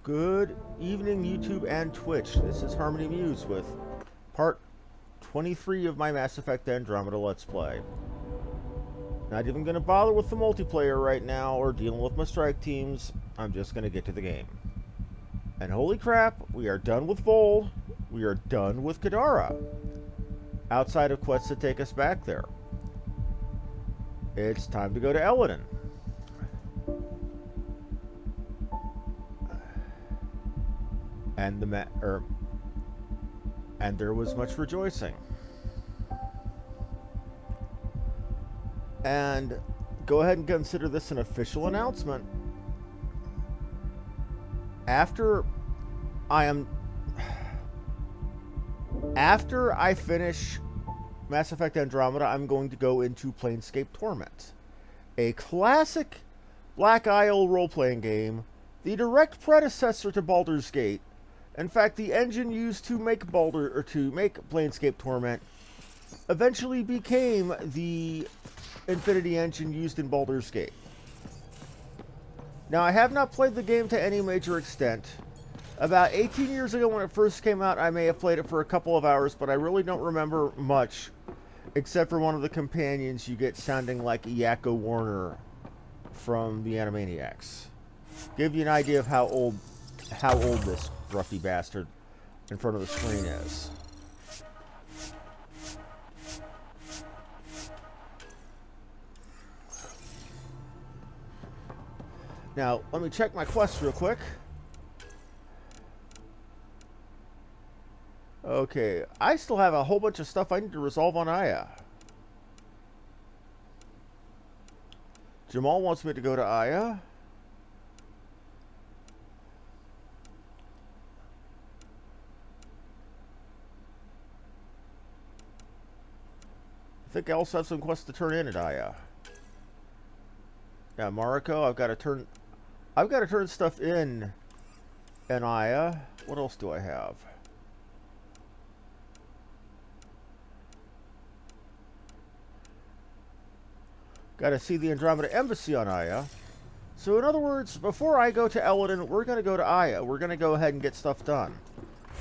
Good evening, YouTube and Twitch. This is Harmony Muse with part 23 of my Mass Effect Andromeda Let's Play. Not even going to bother with the multiplayer right now or dealing with my strike teams. I'm just going to get to the game. And holy crap, we are done with Vold. We are done with Kadara. Outside of quests that take us back there. It's time to go to Elladan. And and there was much rejoicing. And go ahead and consider this an official announcement. After I finish Mass Effect Andromeda, I'm going to go into Planescape Torment, a classic Black Isle role-playing game, the direct predecessor to Baldur's Gate. In fact, the engine used to make Planescape Torment eventually became the Infinity engine used in Baldur's Gate. Now, I have not played the game to any major extent. About 18 years ago when it first came out, I may have played it for a couple of hours, but I really don't remember much, except for one of the companions you get sounding like Yakko Warner from the Animaniacs. Give you an idea of how old this roughy bastard in front of the screen is. Now, let me check my quest real quick. Okay, I still have a whole bunch of stuff I need to resolve on Aya. Jamal wants me to go to Aya. I think I also have some quests to turn in at Aya. Yeah, Mariko, I've got to turn stuff in Aya. What else do I have? Got to see the Andromeda Embassy on Aya. So in other words, before I go to Elladan, we're going to go to Aya. We're going to go ahead and get stuff done.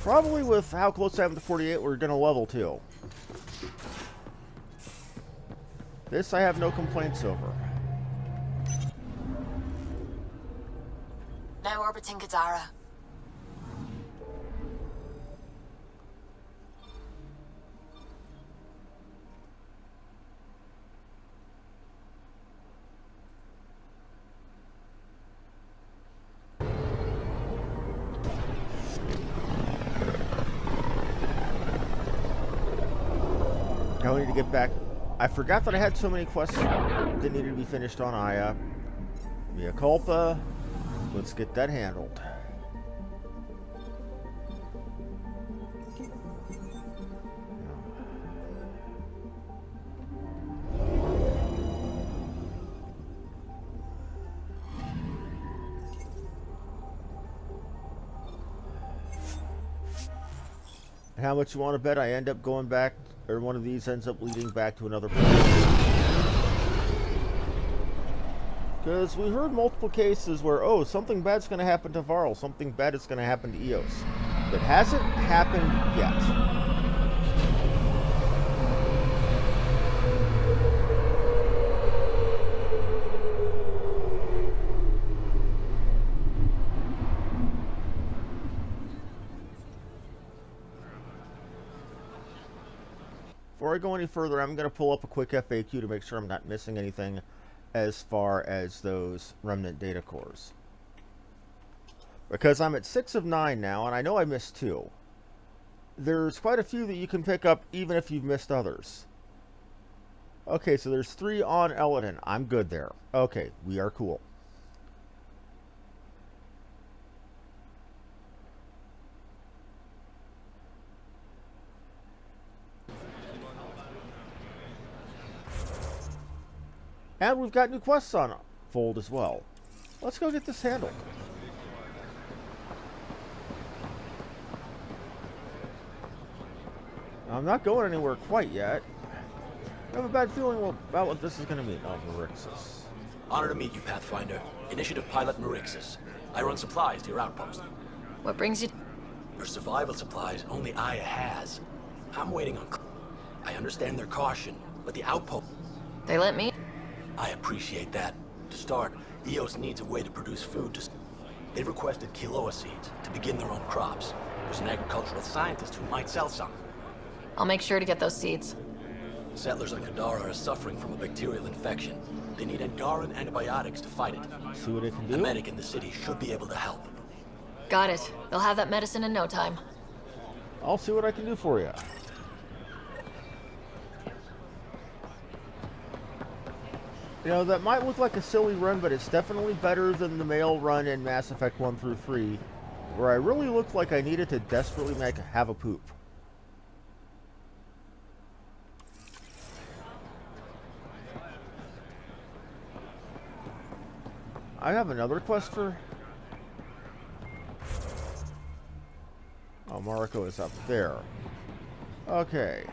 Probably with how close I am to 48, we're going to level 2. This I have no complaints over. Now orbiting Kadara. Now I need to get back. I forgot that I had so many quests that needed to be finished on Aya. Mea culpa. Let's get that handled. And how much you want to bet I end up going back, or one of these ends up leading back to another place? Because we heard multiple cases where, oh, something bad's going to happen to Varl, something bad is going to happen to Eos. But hasn't happened yet. Before I go any further, I'm going to pull up a quick FAQ to make sure I'm not missing anything as far as those remnant data cores. Because I'm at 6 of 9 now, and I know I missed 2. There's quite a few that you can pick up even if you've missed others. Okay, so there's 3 on Elladan. I'm good there. Okay, we are cool. And we've got new quests on Fold as well. Let's go get this handled. I'm not going anywhere quite yet. I have a bad feeling about what this is going to mean. Oh, Marixus. Honor to meet you, Pathfinder. Initiative Pilot Marixus. I run supplies to your outpost. What brings you? For survival supplies, only Aya has. I'm waiting on... I understand their caution, but the outpost... They let me? I appreciate that. To start, EOS needs a way to produce food to... They've requested Kiloa seeds to begin their own crops. There's an agricultural scientist who might sell some. I'll make sure to get those seeds. Settlers on Kadara are suffering from a bacterial infection. They need Angaran antibiotics to fight it. See what it can do? A medic in the city should be able to help. Got it. They'll have that medicine in no time. I'll see what I can do for you. You know, that might look like a silly run, but it's definitely better than the mail run in Mass Effect 1 through 3, where I really looked like I needed to desperately have a poop. I have another quest for... Oh, Mariko is up there. Okay.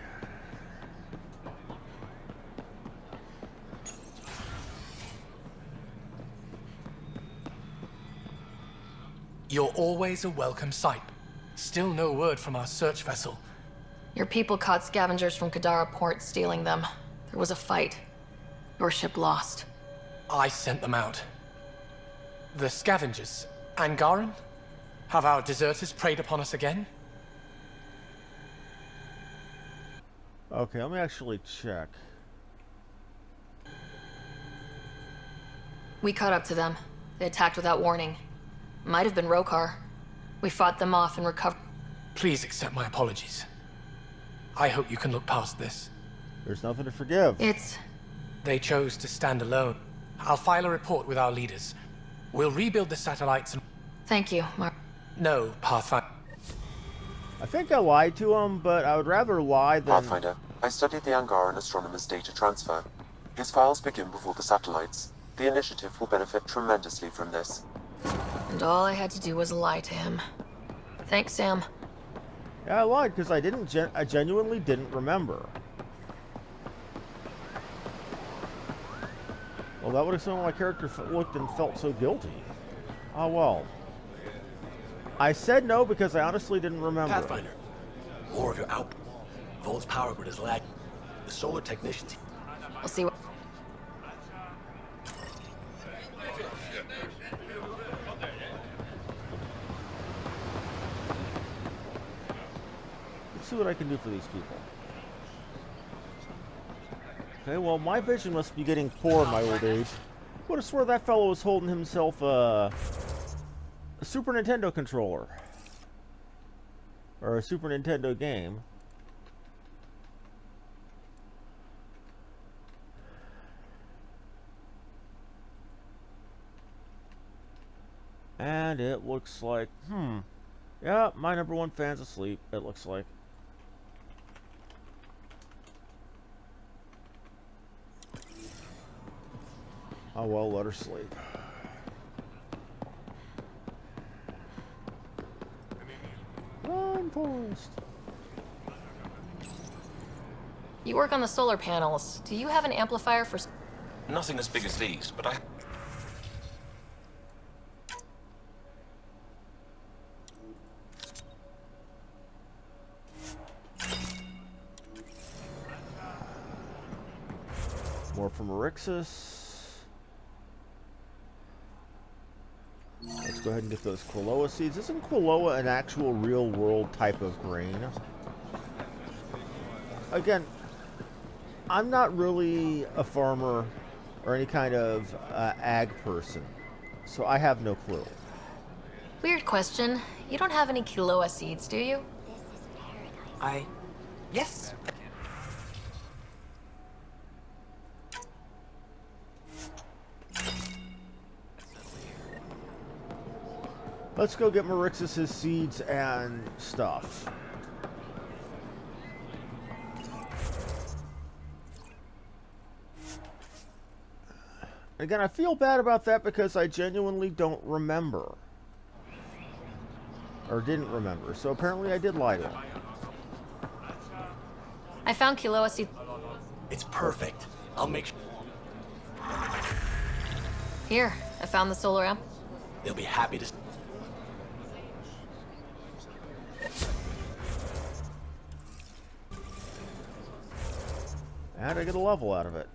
You're always a welcome sight. Still no word from our search vessel. Your people caught scavengers from Kadara port stealing them. There was a fight. Your ship lost. I sent them out. The scavengers, Angaran? Have our deserters preyed upon us again? Okay, let me actually check. We caught up to them. They attacked without warning. Might have been Rokar. We fought them off and recovered. Please accept my apologies. I hope you can look past this. There's nothing to forgive. They chose to stand alone. I'll file a report with our leaders. We'll rebuild the satellites and... Thank you, No, Pathfinder. I think I lied to him, but I would rather lie than... Pathfinder, I studied the Angaran astronomer's data transfer. His files begin before the satellites. The initiative will benefit tremendously from this. And all I had to do was lie to him. Thanks, Sam. Yeah, I lied because I genuinely didn't remember. Well, that would explain why my character looked and felt so guilty. Oh, well. I said no because I honestly didn't remember. Pathfinder, more of your output. Volt's power grid is lagging. The solar technicians... We'll see what... Let's see what I can do for these people. Okay, well, my vision must be getting poor in my old age. I would have swore that fellow was holding himself a Super Nintendo controller. Or a Super Nintendo game. And it looks like, yeah, my number one fan's asleep, it looks like. Oh well, let her sleep. Run, Forrest! You work on the solar panels. Do you have an amplifier for... Nothing as big as these, but I... More from Erixus. Let's go ahead and get those Quiloa seeds. Isn't Quiloa an actual real-world type of grain? Again, I'm not really a farmer or any kind of ag person, so I have no clue. Weird question. You don't have any Kiloa seeds, do you? Yes. Let's go get Marixus' seeds and stuff. Again, I feel bad about that because I genuinely don't remember. Or didn't remember, so apparently I did lie to him. I found Kiloa seeds. It's perfect. I'll make sure... Here, I found the solar amp. They'll be happy to... And I get a level out of it.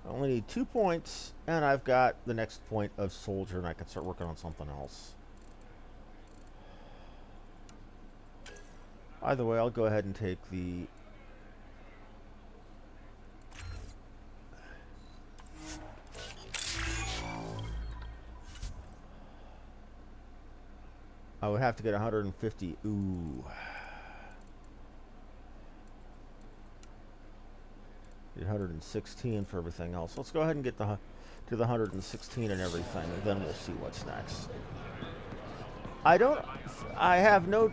I only need 2 points, and I've got the next point of soldier, and I can start working on something else. Either way, I'll go ahead and take the... I would have to get 150. Ooh. 116 for everything else. Let's go ahead and get to the 116 and everything, and then we'll see what's next. I have no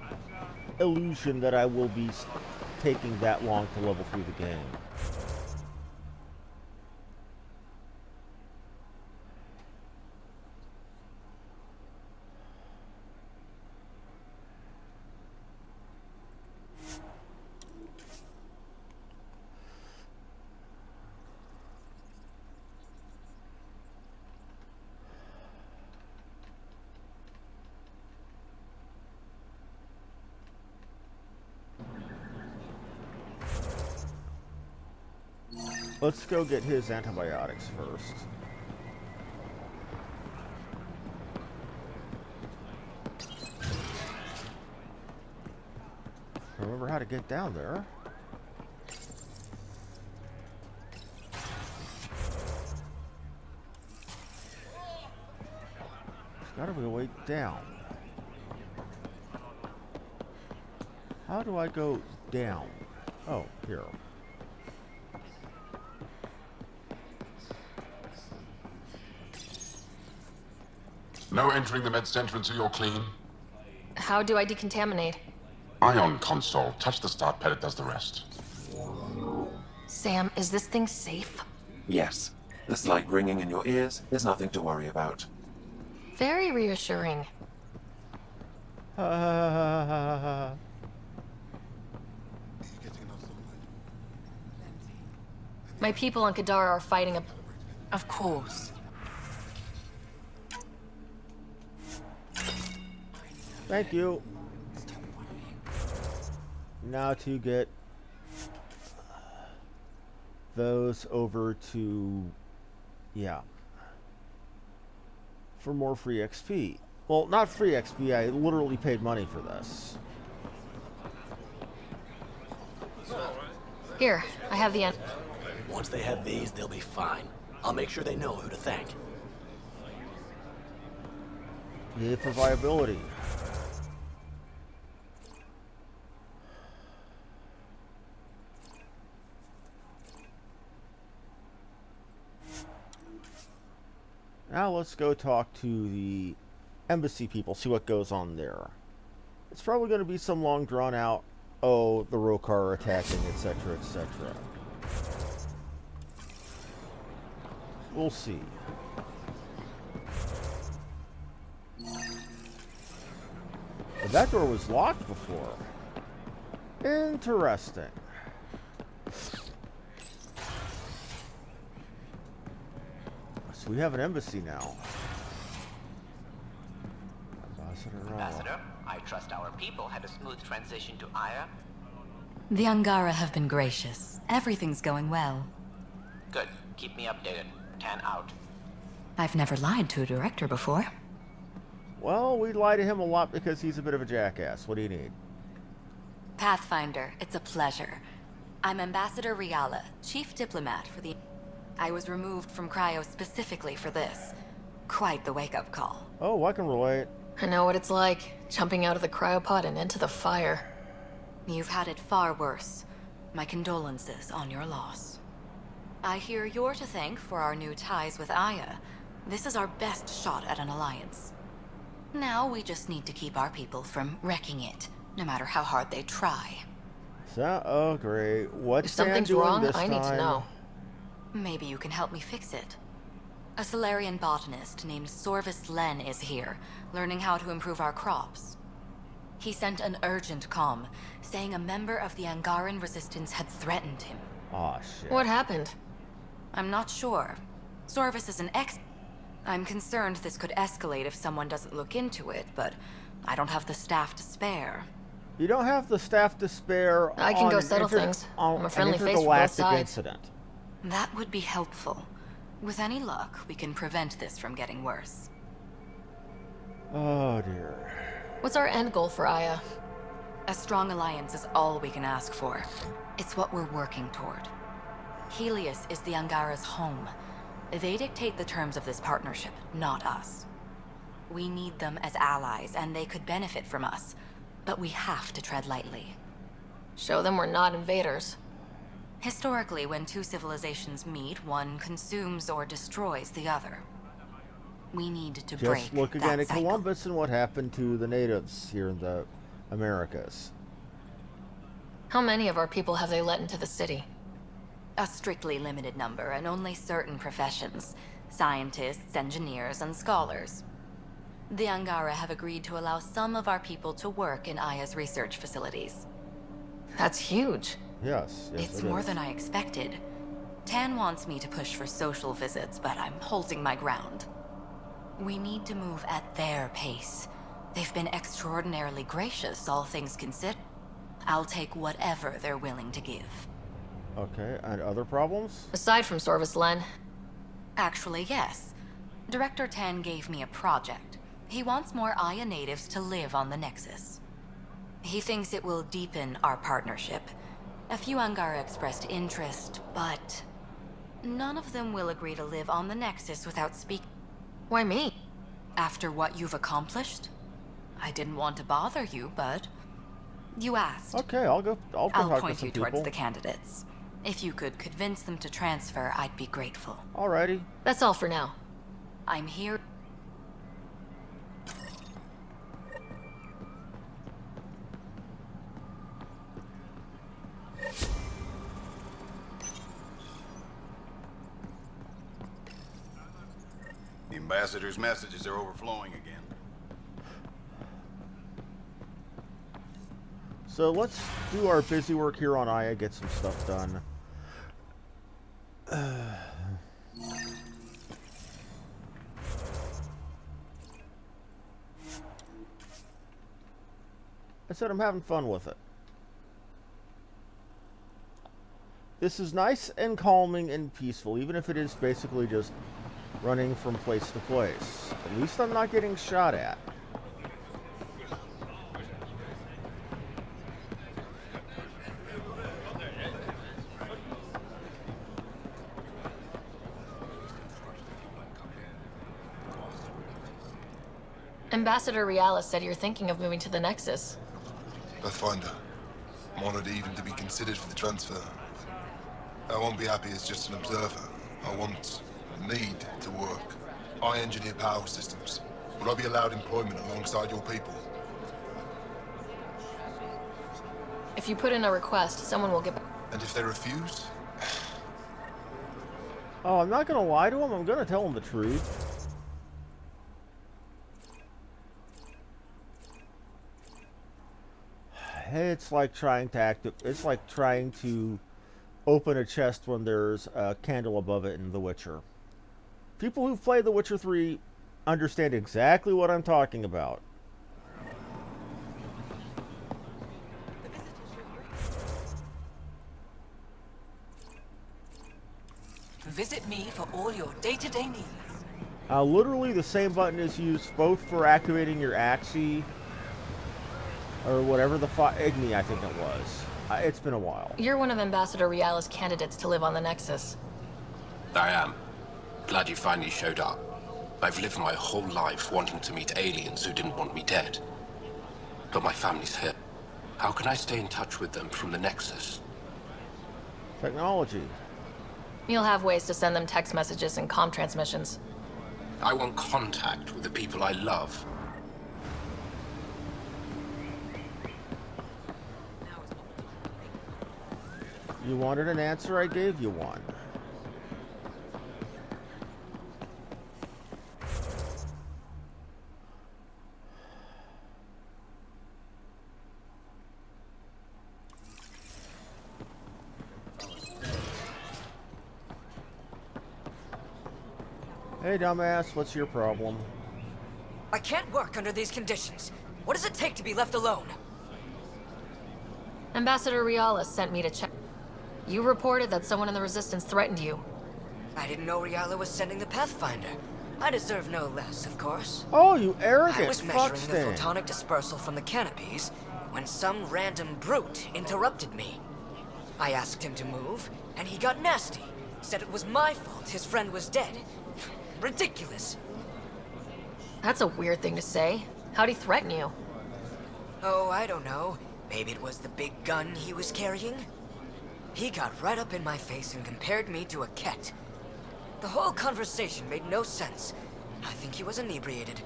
illusion that I will be taking that long to level through the game. Let's go get his antibiotics first. Remember how to get down there. There's gotta be a way down. How do I go down? Oh, here. No entering the med's entrance or you're clean. How do I decontaminate? Ion console. Touch the start pad, it does the rest. Sam, is this thing safe? Yes. The slight ringing in your ears is nothing to worry about. Very reassuring. My people on Kadara are fighting a... Of course. Thank you. Now to get those over to, yeah, for more free XP. Well, not free XP, I literally paid money for this. Here, I have the... Once they have these, they'll be fine. I'll make sure they know who to thank. Yay for viability. Now let's go talk to the embassy people, see what goes on there. It's probably going to be some long drawn out, oh, the Rokar are attacking, etc., etc. We'll see. But that door was locked before. Interesting. So we have an embassy now. Ambassador, I trust our people had a smooth transition to Aya. The Angara have been gracious. Everything's going well. Good. Keep me updated. Tan out. I've never lied to a director before. Well, we lie to him a lot because he's a bit of a jackass. What do you need? Pathfinder, it's a pleasure. I'm Ambassador Riala, chief diplomat for the... I was removed from Cryo specifically for this. Quite the wake-up call. Oh, I can relate. I know what it's like, jumping out of the cryopod and into the fire. You've had it far worse. My condolences on your loss. I hear you're to thank for our new ties with Aya. This is our best shot at an alliance. Now we just need to keep our people from wrecking it, no matter how hard they try. So, oh great. What's If something's doing wrong, this I need to time? know. Maybe you can help me fix it. A Solarian botanist named Sorvis Len is here, learning how to improve our crops. He sent an urgent comm, saying a member of the Angaran resistance had threatened him. Aw, shit. What happened? I'm not sure. Sorvis is an ex... I'm concerned this could escalate if someone doesn't look into it, but I don't have the staff to spare. You don't have the staff to spare. I can go settle things. I'm a friendly face for both sides. Incident. That would be helpful. With any luck, we can prevent this from getting worse. Oh dear. What's our end goal for Aya? A strong alliance is all we can ask for. It's what we're working toward. Helios is the Angara's home. They dictate the terms of this partnership, not us. We need them as allies, and they could benefit from us. But we have to tread lightly. Show them we're not invaders. Historically, when two civilizations meet, one consumes or destroys the other. We need to break Just look again that at cycle. Columbus and what happened to the natives here in the Americas. How many of our people have they let into the city? A strictly limited number, and only certain professions. Scientists, engineers, and scholars. The Angara have agreed to allow some of our people to work in Aya's research facilities. That's huge. Yes, It's it more is. than I expected. Tan wants me to push for social visits, but I'm holding my ground. We need to move at their pace. They've been extraordinarily gracious, all things considered. I'll take whatever they're willing to give. Okay, and other problems? Aside from Sorvis Len, Actually, yes. Director Tan gave me a project. He wants more Aya natives to live on the Nexus. He thinks it will deepen our partnership. A few Angara expressed interest, but none of them will agree to live on the Nexus without speaking. why me? After what you've accomplished? I didn't want to bother you, but you asked. Okay, I'll go I'll talk to point some you people. towards the candidates. If you could convince them to transfer, I'd be grateful. Alrighty. That's all for now. I'm here. The ambassador's messages are overflowing again. So let's do our busy work here on Aya, get some stuff done. I said I'm having fun with it. This is nice and calming and peaceful, even if it is basically just running from place to place. At least I'm not getting shot at. Ambassador Realis said you're thinking of moving to the Nexus. Pathfinder. I'm honored even to be considered for the transfer. I won't be happy as just an observer. I want, need to work. I engineer power systems. Will I be allowed employment alongside your people? If you put in a request, someone will get back. And if they refuse? Oh, I'm not gonna lie to him. I'm gonna tell him the truth. It's like trying to open a chest when there's a candle above it in The Witcher. People who've played The Witcher 3 understand exactly what I'm talking about. Visit me for all your day-to-day needs. Literally the same button is used both for activating your Axie or whatever the Igni, I think it was. It's been a while. You're one of Ambassador Realis' candidates to live on the Nexus. I am. Glad you finally showed up. I've lived my whole life wanting to meet aliens who didn't want me dead. But my family's here. How can I stay in touch with them from the Nexus? Technology. You'll have ways to send them text messages and comm transmissions. I want contact with the people I love. You wanted an answer, I gave you one. Hey, dumbass, what's your problem? I can't work under these conditions. What does it take to be left alone? Ambassador Riala sent me to check. You reported that someone in the Resistance threatened you. I didn't know Riala was sending the Pathfinder. I deserve no less, of course. Oh, you arrogant I was measuring the fuckstain. photonic dispersal from the canopies when some random brute interrupted me. I asked him to move, and he got nasty. Said it was my fault his friend was dead. Ridiculous. That's a weird thing to say. How'd he threaten you? Oh, I don't know. Maybe it was the big gun he was carrying? He got right up in my face and compared me to a cat. The whole conversation made no sense. I think he was inebriated.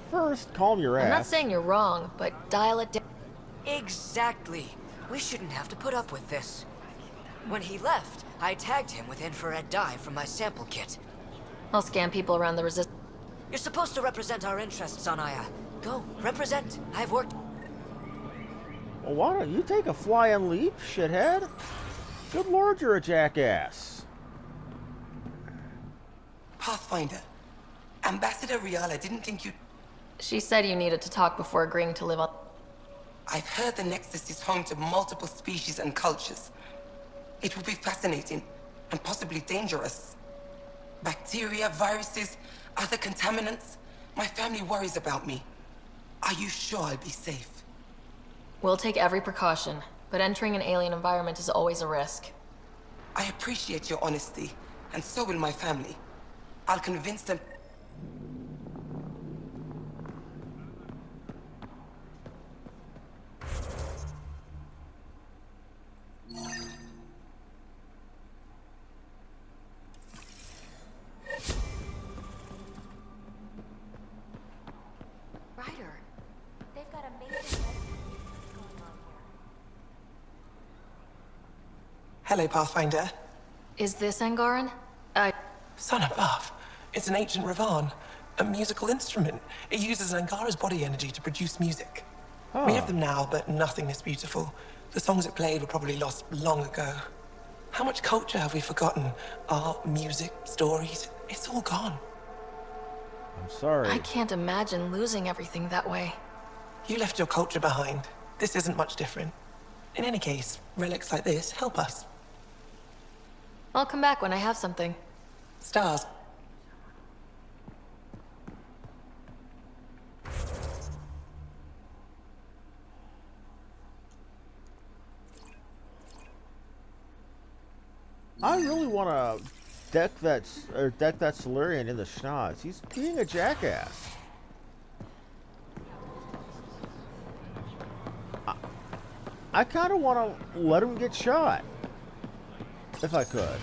First, calm your ass. I'm not saying you're wrong, but dial it down. Exactly. We shouldn't have to put up with this. When he left, I tagged him with infrared dye from my sample kit. I'll scan people around the Resistance. You're supposed to represent our interests on Aya. Go, represent. I've worked... Well, why don't you take a flying leap, shithead? Good lord, you're a jackass. Pathfinder, Ambassador Riala didn't think you'd... She said you needed to talk before agreeing to live on... I've heard the Nexus is home to multiple species and cultures. It will be fascinating and possibly dangerous. Bacteria, viruses, other contaminants. My family worries about me. Are you sure I'll be safe? We'll take every precaution, but entering an alien environment is always a risk. I appreciate your honesty, and so will my family. I'll convince them... Ryder, they've got a major investigation going on here. Hello, Pathfinder. Is this Angaran? Son above. It's an ancient Ravan. A musical instrument. It uses Angara's body energy to produce music. Huh. We have them now, but nothing this beautiful. The songs it played were probably lost long ago. How much culture have we forgotten? Art, music, stories. It's all gone. I'm sorry. I can't imagine losing everything that way. You left your culture behind. This isn't much different. In any case, relics like this help us. I'll come back when I have something. Stars. I really want to deck that Solarian in the schnoz. He's being a jackass. I kind of want to let him get shot, if I could.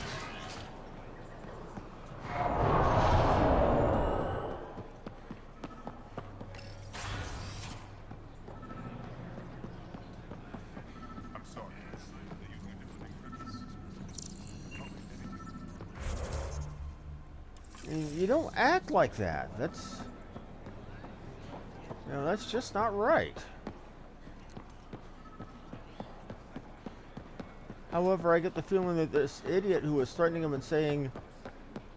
You don't act like that. That's just not right. However, I get the feeling that this idiot who was threatening him and saying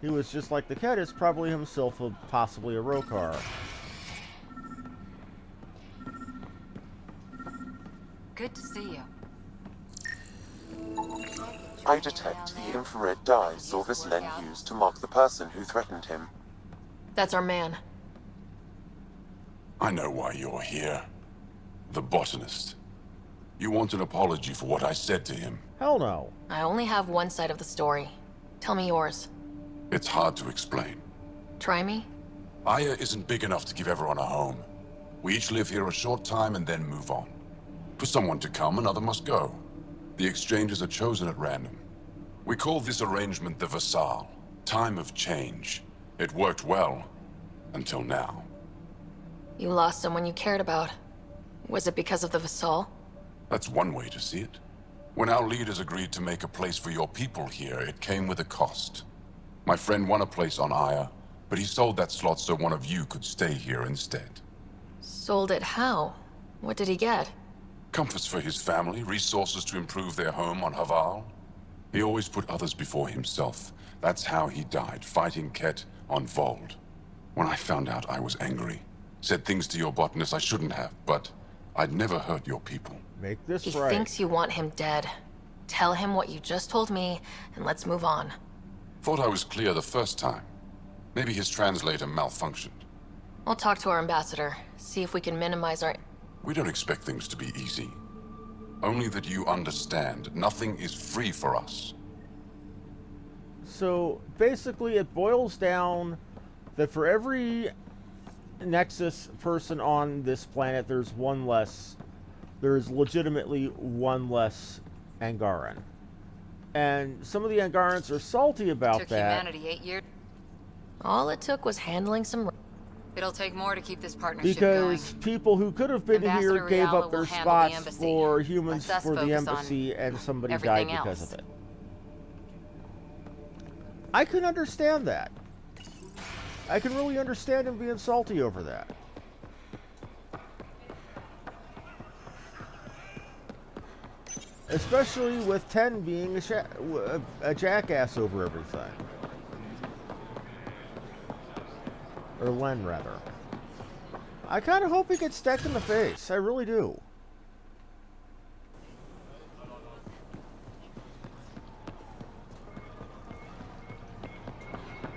he was just like the cat is probably himself possibly a Rokar. Good to see you. I detect the infrared dye Zorvis Len used to mark the person who threatened him. That's our man. I know why you're here. The botanist. You want an apology for what I said to him. Hell no. I only have one side of the story. Tell me yours. It's hard to explain. Try me? Aya isn't big enough to give everyone a home. We each live here a short time and then move on. For someone to come, another must go. The exchanges are chosen at random. We call this arrangement the Vassal. Time of change. It worked well. Until now. You lost someone you cared about. Was it because of the Vassal? That's one way to see it. When our leaders agreed to make a place for your people here, it came with a cost. My friend won a place on Aya, but he sold that slot so one of you could stay here instead. Sold it how? What did he get? Comforts for his family, resources to improve their home on Haval. He always put others before himself. That's how he died, fighting Ket on Vold. When I found out, I was angry. Said things to your botanist I shouldn't have, but I'd never hurt your people. Make this He right. thinks you want him dead. Tell him what you just told me, and let's move on. Thought I was clear the first time. Maybe his translator malfunctioned. I'll talk to our ambassador, see if we can minimize our... We don't expect things to be easy. Only that you understand, nothing is free for us. So basically it boils down that for every Nexus person on this planet, there's legitimately one less Angaran. And some of the Angarans are salty about Took that. humanity 8 years. All it took was handling some... It'll take more to keep this partnership Because going. people who could have been Ambassador here gave Reala up their will handle the spots embassy. for humans Let's us for the focus on embassy, and somebody died everything because else. of it. I can understand that. I can really understand him being salty over that. Especially with 10 being a jackass over everything. Or Len, rather. I kind of hope he gets decked in the face. I really do.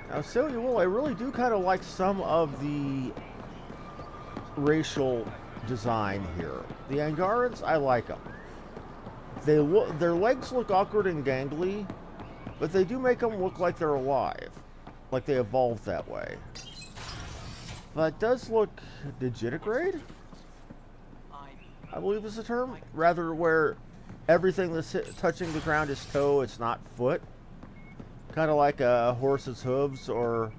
Now, say what you will, I really do kind of like some of the racial design here. The Angarans, I like them. Their legs look awkward and gangly, but they do make them look like they're alive. Like they evolved that way. But it does look digitigrade, I believe is the term. Rather where everything that's touching the ground is toe, it's not foot. Kind of like a horse's hooves or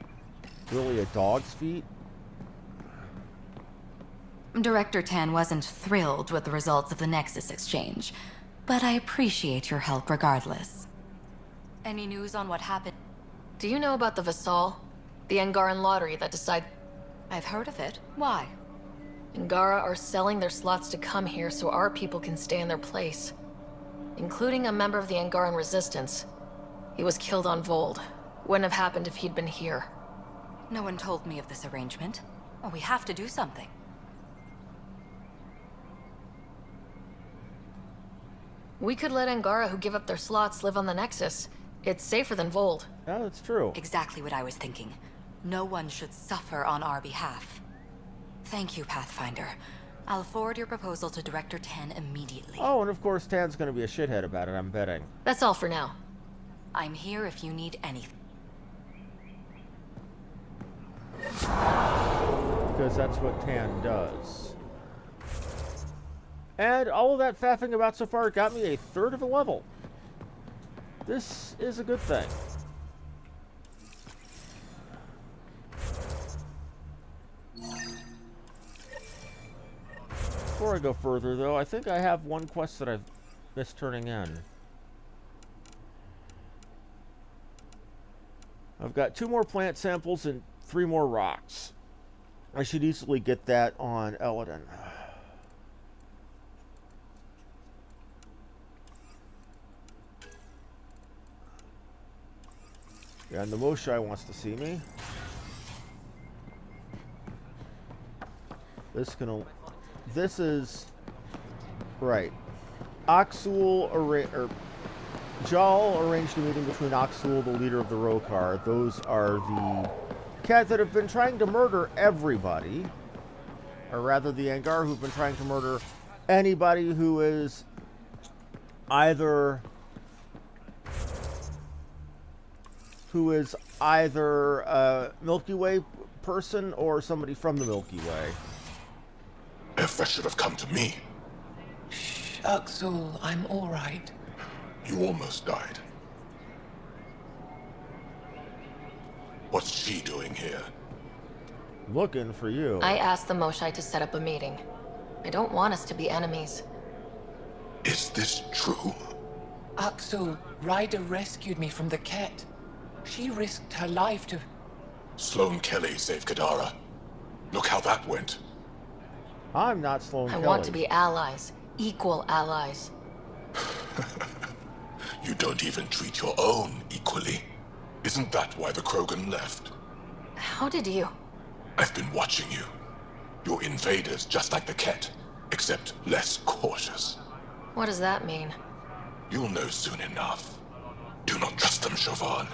really a dog's feet. Director Tan wasn't thrilled with the results of the Nexus exchange, but I appreciate your help regardless. Any news on what happened? Do you know about the Vassal? The Angaran lottery that decide... I've heard of it. Why? Angara are selling their slots to come here so our people can stay in their place. Including a member of the Angaran resistance. He was killed on Vold. Wouldn't have happened if he'd been here. No one told me of this arrangement. Well, we have to do something. We could let Angara who give up their slots live on the Nexus. It's safer than Vold. Yeah, that's true. Exactly what I was thinking. No one should suffer on our behalf. Thank you, Pathfinder. I'll forward your proposal to Director Tan immediately. Oh, and of course Tan's going to be a shithead about it, I'm betting. That's all for now. I'm here if you need anything. Because that's what Tan does. And all of that faffing about so far got me a third of a level. This is a good thing. Before I go further, though, I think I have one quest that I've missed turning in. I've got 2 more plant samples and 3 more rocks. I should easily get that on Elladan. Yeah, and the Moshai wants to see me. This is right. Jal arranged a meeting between Oxul, the leader of the Rokar. Those are the cats that have been trying to murder everybody. Or rather, the Angar who've been trying to murder anybody who is either a Milky Way person or somebody from the Milky Way. If should have come to me. Oxul, I'm all right. You almost died. What's she doing here? Looking for you. I asked the Moshai to set up a meeting. I don't want us to be enemies. Is this true? Oxul, Ryder rescued me from the Ket. She risked her life to... Sloane Kelly saved Kadara. Look how that went. I'm not Sloane Kelly. I want to be allies. Equal allies. You don't even treat your own equally. Isn't that why the Krogan left? How did you? I've been watching you. You're invaders just like the Ket, except less cautious. What does that mean? You'll know soon enough. Do not trust them, Chauvin.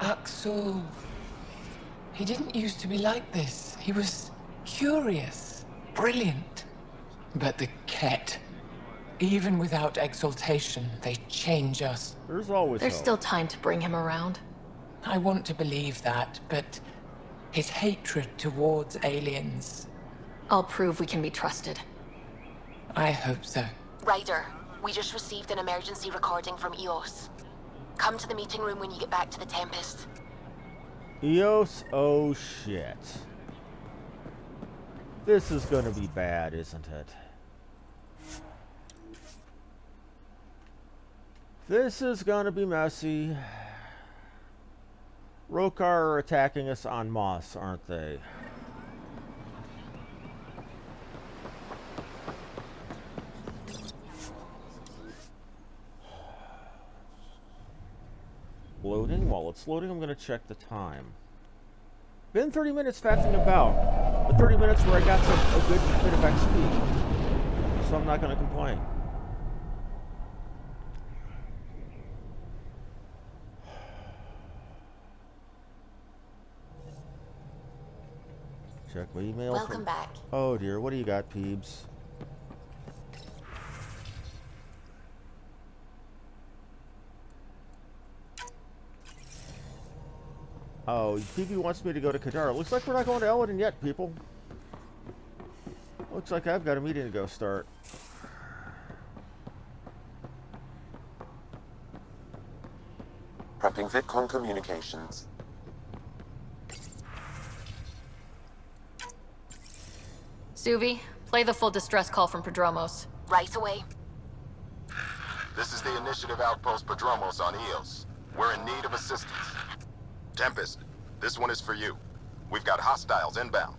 Axel... He didn't used to be like this. He was curious, brilliant. But the Ket, even without exaltation, they change us. There's always There's hope. still time to bring him around. I want to believe that, but his hatred towards aliens... I'll prove we can be trusted. I hope so. Ryder, we just received an emergency recording from EOS. Come to the meeting room when you get back to the Tempest. EOS? Oh shit. This is gonna be bad, isn't it? This is gonna be messy. Rokar are attacking us en masse, aren't they? Loading. While it's loading, I'm going to check the time. Been 30 minutes faffing about. The 30 minutes where I got a good bit of XP. So I'm not going to complain. Check my email. Welcome back. Oh dear, what do you got, Peebs? Oh, Phoebe wants me to go to Kadar. Looks like we're not going to Elladan yet, people. Looks like I've got a meeting to go start. Prepping VidCon communications. Suvi, play the full distress call from Prodromos. Right away. This is the Initiative Outpost Prodromos on EOS. We're in need of assistance. Tempest, this one is for you. We've got hostiles inbound.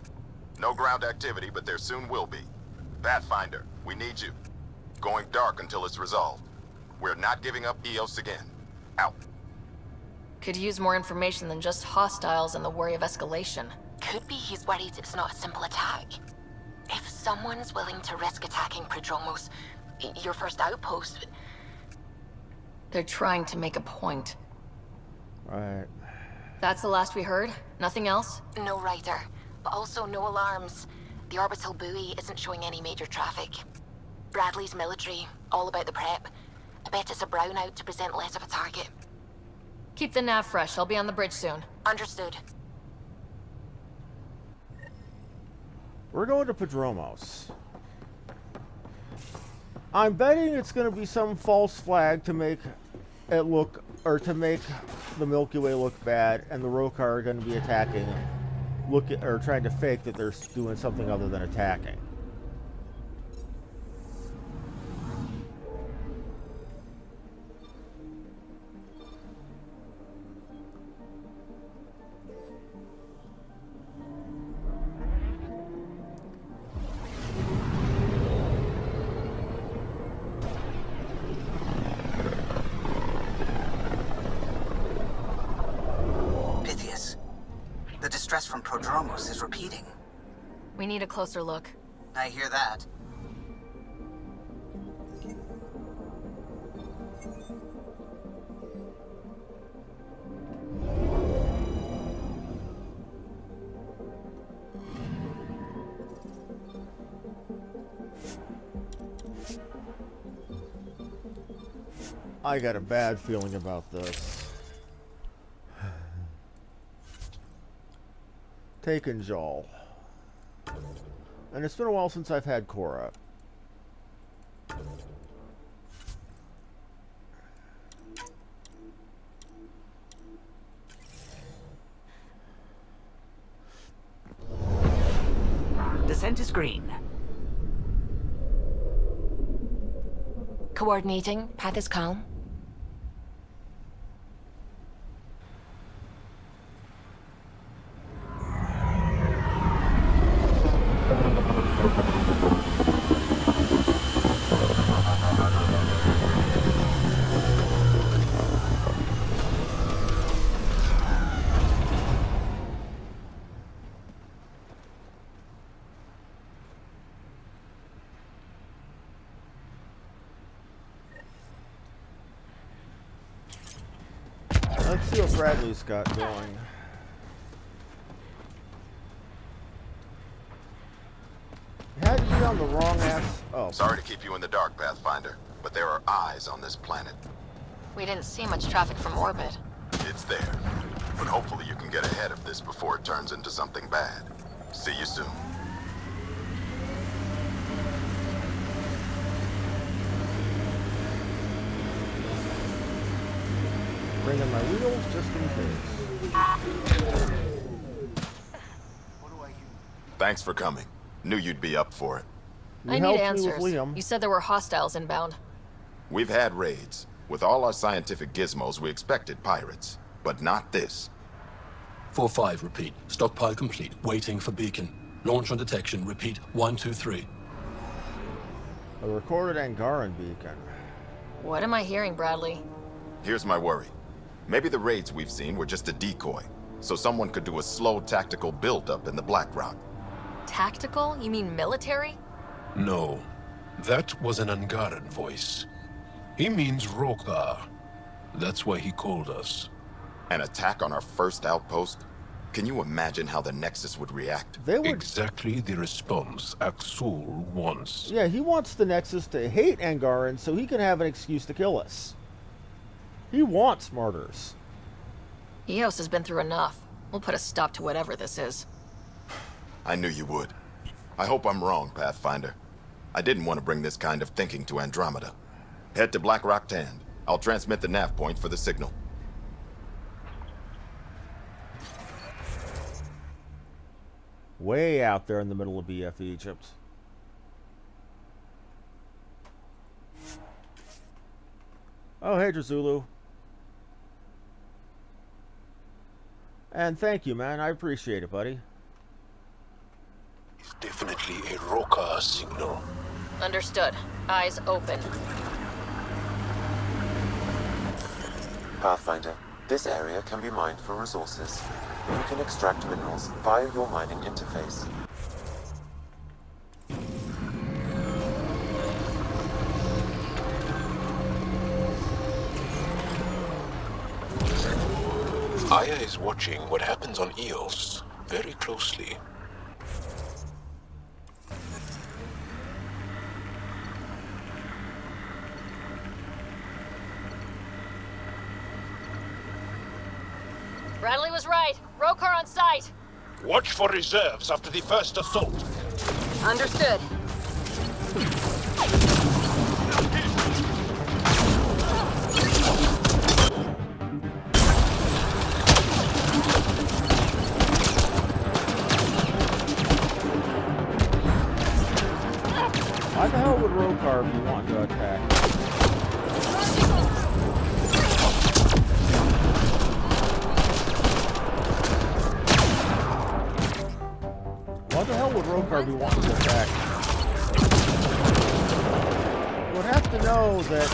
No ground activity, but there soon will be. Pathfinder, we need you. Going dark until it's resolved. We're not giving up EOS again. Out. Could use more information than just hostiles and the worry of escalation. Could be he's worried it's not a simple attack. If someone's willing to risk attacking Prodromos, your first outpost... They're trying to make a point. Right. That's the last we heard? Nothing else? No Ryder, but also no alarms. The orbital buoy isn't showing any major traffic. Bradley's military, all about the prep. I bet it's a brownout to present less of a target. Keep the nav fresh. I'll be on the bridge soon. Understood. We're going to Prodromos. I'm betting it's going to be some false flag to make it look, or to make the Milky Way look bad, and the Rokar are going to be attacking, or trying to fake that they're doing something other than attacking. The distress from Prodromos is repeating. We need a closer look. I hear that. I got a bad feeling about this. Taken Jol. And it's been a while since I've had Cora. Descent is green. Coordinating. Path is calm. Let's see what Bradley's got going. Had to be on the wrong ass. Oh. Sorry to keep you in the dark, Pathfinder, but there are eyes on this planet. We didn't see much traffic from orbit. It's there. But hopefully you can get ahead of this before it turns into something bad. See you soon. Bringing my wheels just in case. Thanks for coming. Knew you'd be up for it. I need answers. You said there were hostiles inbound. We've had raids. With all our scientific gizmos, we expected pirates. But not this. 4-5, repeat. Stockpile complete. Waiting for beacon. Launch on detection. Repeat. 1, 2, 3. A recorded Angaran beacon. What am I hearing, Bradley? Here's my worry. Maybe the raids we've seen were just a decoy, so someone could do a slow tactical build-up in the Black Rock. Tactical? You mean military? No. That was an Angaran voice. He means Rokar. That's why he called us. An attack on our first outpost? Can you imagine how the Nexus would react? They would... Exactly the response Axul wants. Yeah, he wants the Nexus to hate Angaran so he can have an excuse to kill us. He wants martyrs. Eos has been through enough. We'll put a stop to whatever this is. I knew you would. I hope I'm wrong, Pathfinder. I didn't want to bring this kind of thinking to Andromeda. Head to Black Rock Tand. I'll transmit the nav point for the signal. Way out there in the middle of BF Egypt. Oh, hey, Drazulu. And thank you, man. I appreciate it, buddy. It's definitely a Rokar signal. Understood. Eyes open. Pathfinder, this area can be mined for resources. You can extract minerals via your mining interface. Aya is watching what happens on Eos very closely. Bradley was right. Rokar on site. Watch for reserves after the first assault. Understood. Why the hell would Rokar be wanting to attack? Why the hell would Rokar be wanting to attack? Would have to know that.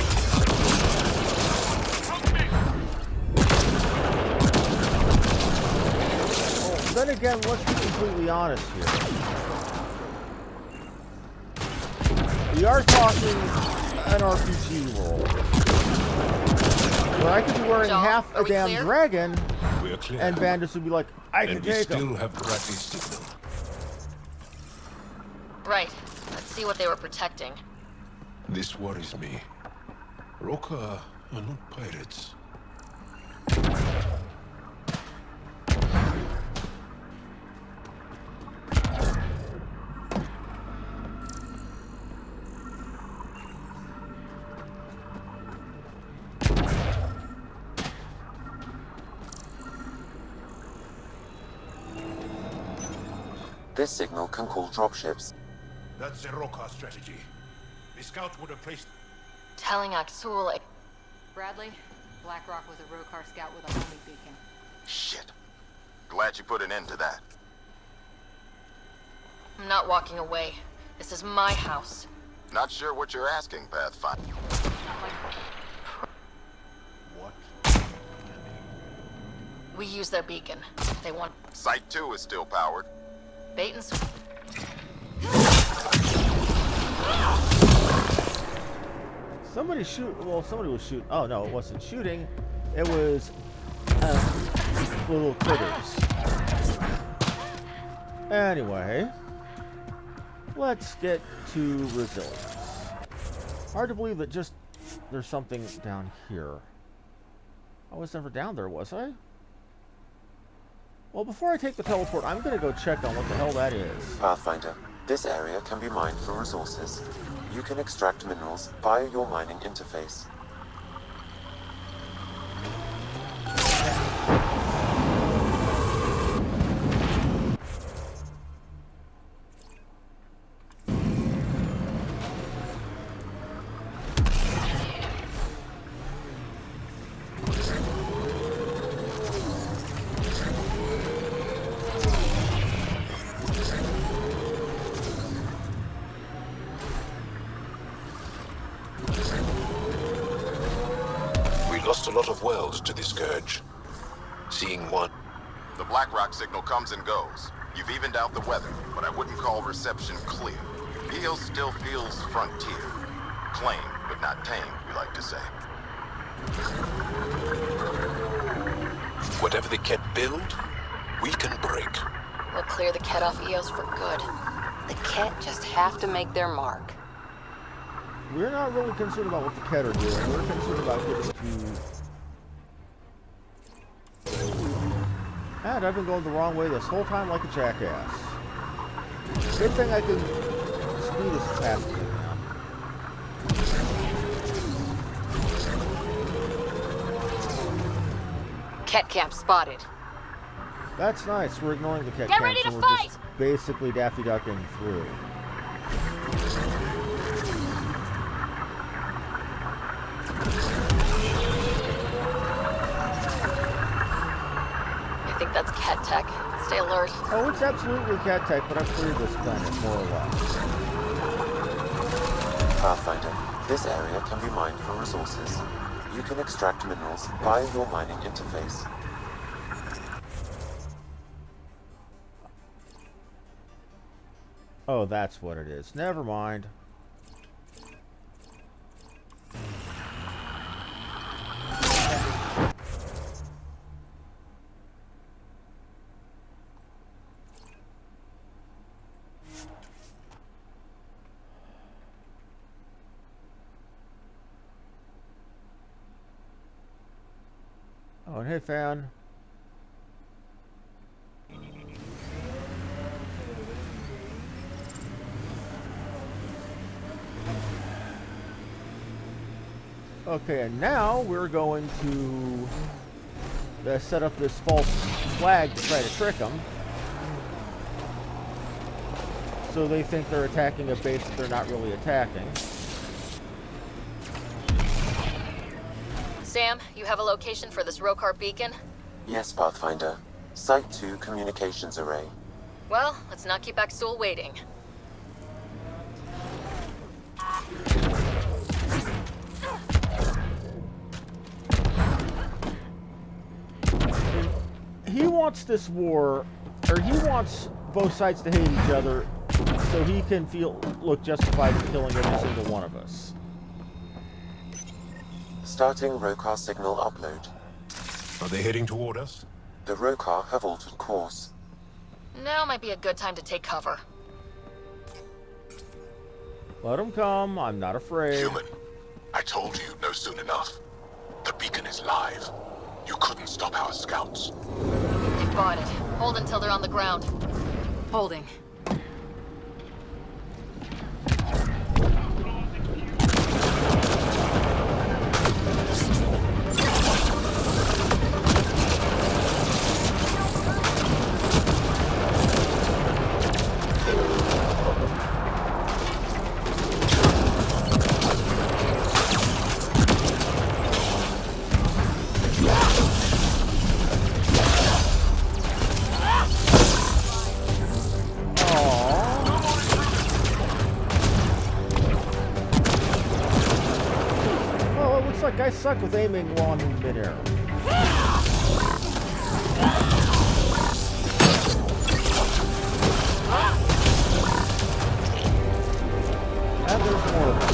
Well, then again, let's be completely honest here. We are talking an RPG world. Where I could be wearing half a damn dragon, and bandits would be like, I can take them. And we still have Bradley's signal. Right. Let's see what they were protecting. This worries me. Rokar are not pirates. This signal can call dropships. That's the Rokar strategy. The scout would have placed... Telling Axul... Bradley, Black Rock was a Rokar scout with a homing beacon. Shit. Glad you put an end to that. I'm not walking away. This is my house. Not sure what you're asking, Pathfinder. What? We use their beacon. They want... Site 2 is still powered. Bait and switch. Somebody shoot. Well, somebody was shooting. Oh no, it wasn't shooting. It was little critters. Anyway, let's get to resilience. Hard to believe that just there's something down here. I was never down there, was I? Well, before I take the teleport, I'm gonna go check on what the hell that is. Pathfinder, this area can be mined for resources. You can extract minerals via your mining interface. Lost a lot of worlds to the Scourge. Seeing one. The BlackRock signal comes and goes. You've evened out the weather, but I wouldn't call reception clear. Eos still feels frontier. Claimed, but not tamed, we like to say. Whatever the Ket build, we can break. We'll clear the Ket off Eos for good. The Ket just have to make their mark. We're not really concerned about what the Ket are doing. We're concerned about getting to... And I've been going the wrong way this whole time like a jackass. Good thing I can speed this past me now. Ket camp spotted. That's nice. We're ignoring the Ket Get camps ready to and we're fight! just basically Daffy Ducking through. I think that's Ket tech. Stay alert. Oh, it's absolutely Ket tech, but I've cleared this planet, more or less. Pathfinder, this area can be mined for resources. You can extract minerals via your mining interface. Oh, that's what it is. Never mind. Oh, and hey, fan. Okay, and now we're going to set up this false flag to try to trick them. So they think they're attacking a base that they're not really attacking. Sam, you have a location for this Rokar beacon? Yes, Pathfinder. Site 2 communications array. Well, let's not keep Axul waiting. He wants this war, or he wants both sides to hate each other so he can look justified in killing every single one of us. Starting Rokar signal upload. Are they heading toward us? The Rokar have altered course. Now might be a good time to take cover. Let them come. I'm not afraid. Human, I told you you'd know soon enough. The beacon is live. You couldn't stop our scouts. They've bought it. Hold until they're on the ground. Holding. I suck with aiming while I'm in midair. And there's more of them.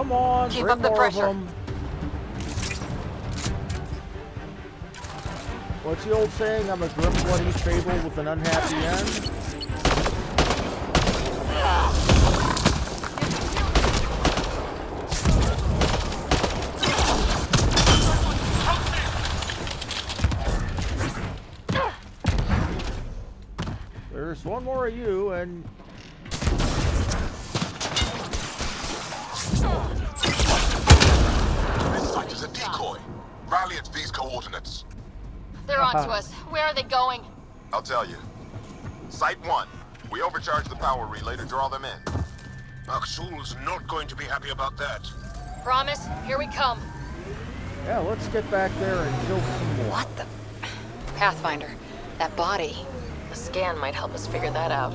Come on, Keep bring up the more of pressure. them. What's the old saying? I'm a grim, bloody fable with an unhappy end. There's one more of you, and This site is a decoy. Rally at these coordinates. They're on to us. Where are they going? I'll tell you. Site 1. We overcharged the power relay to draw them in. Aksul's not going to be happy about that. Promise? Here we come. yeah, let's get back there and kill some more. What the? Pathfinder, that body. The scan might help us figure that out.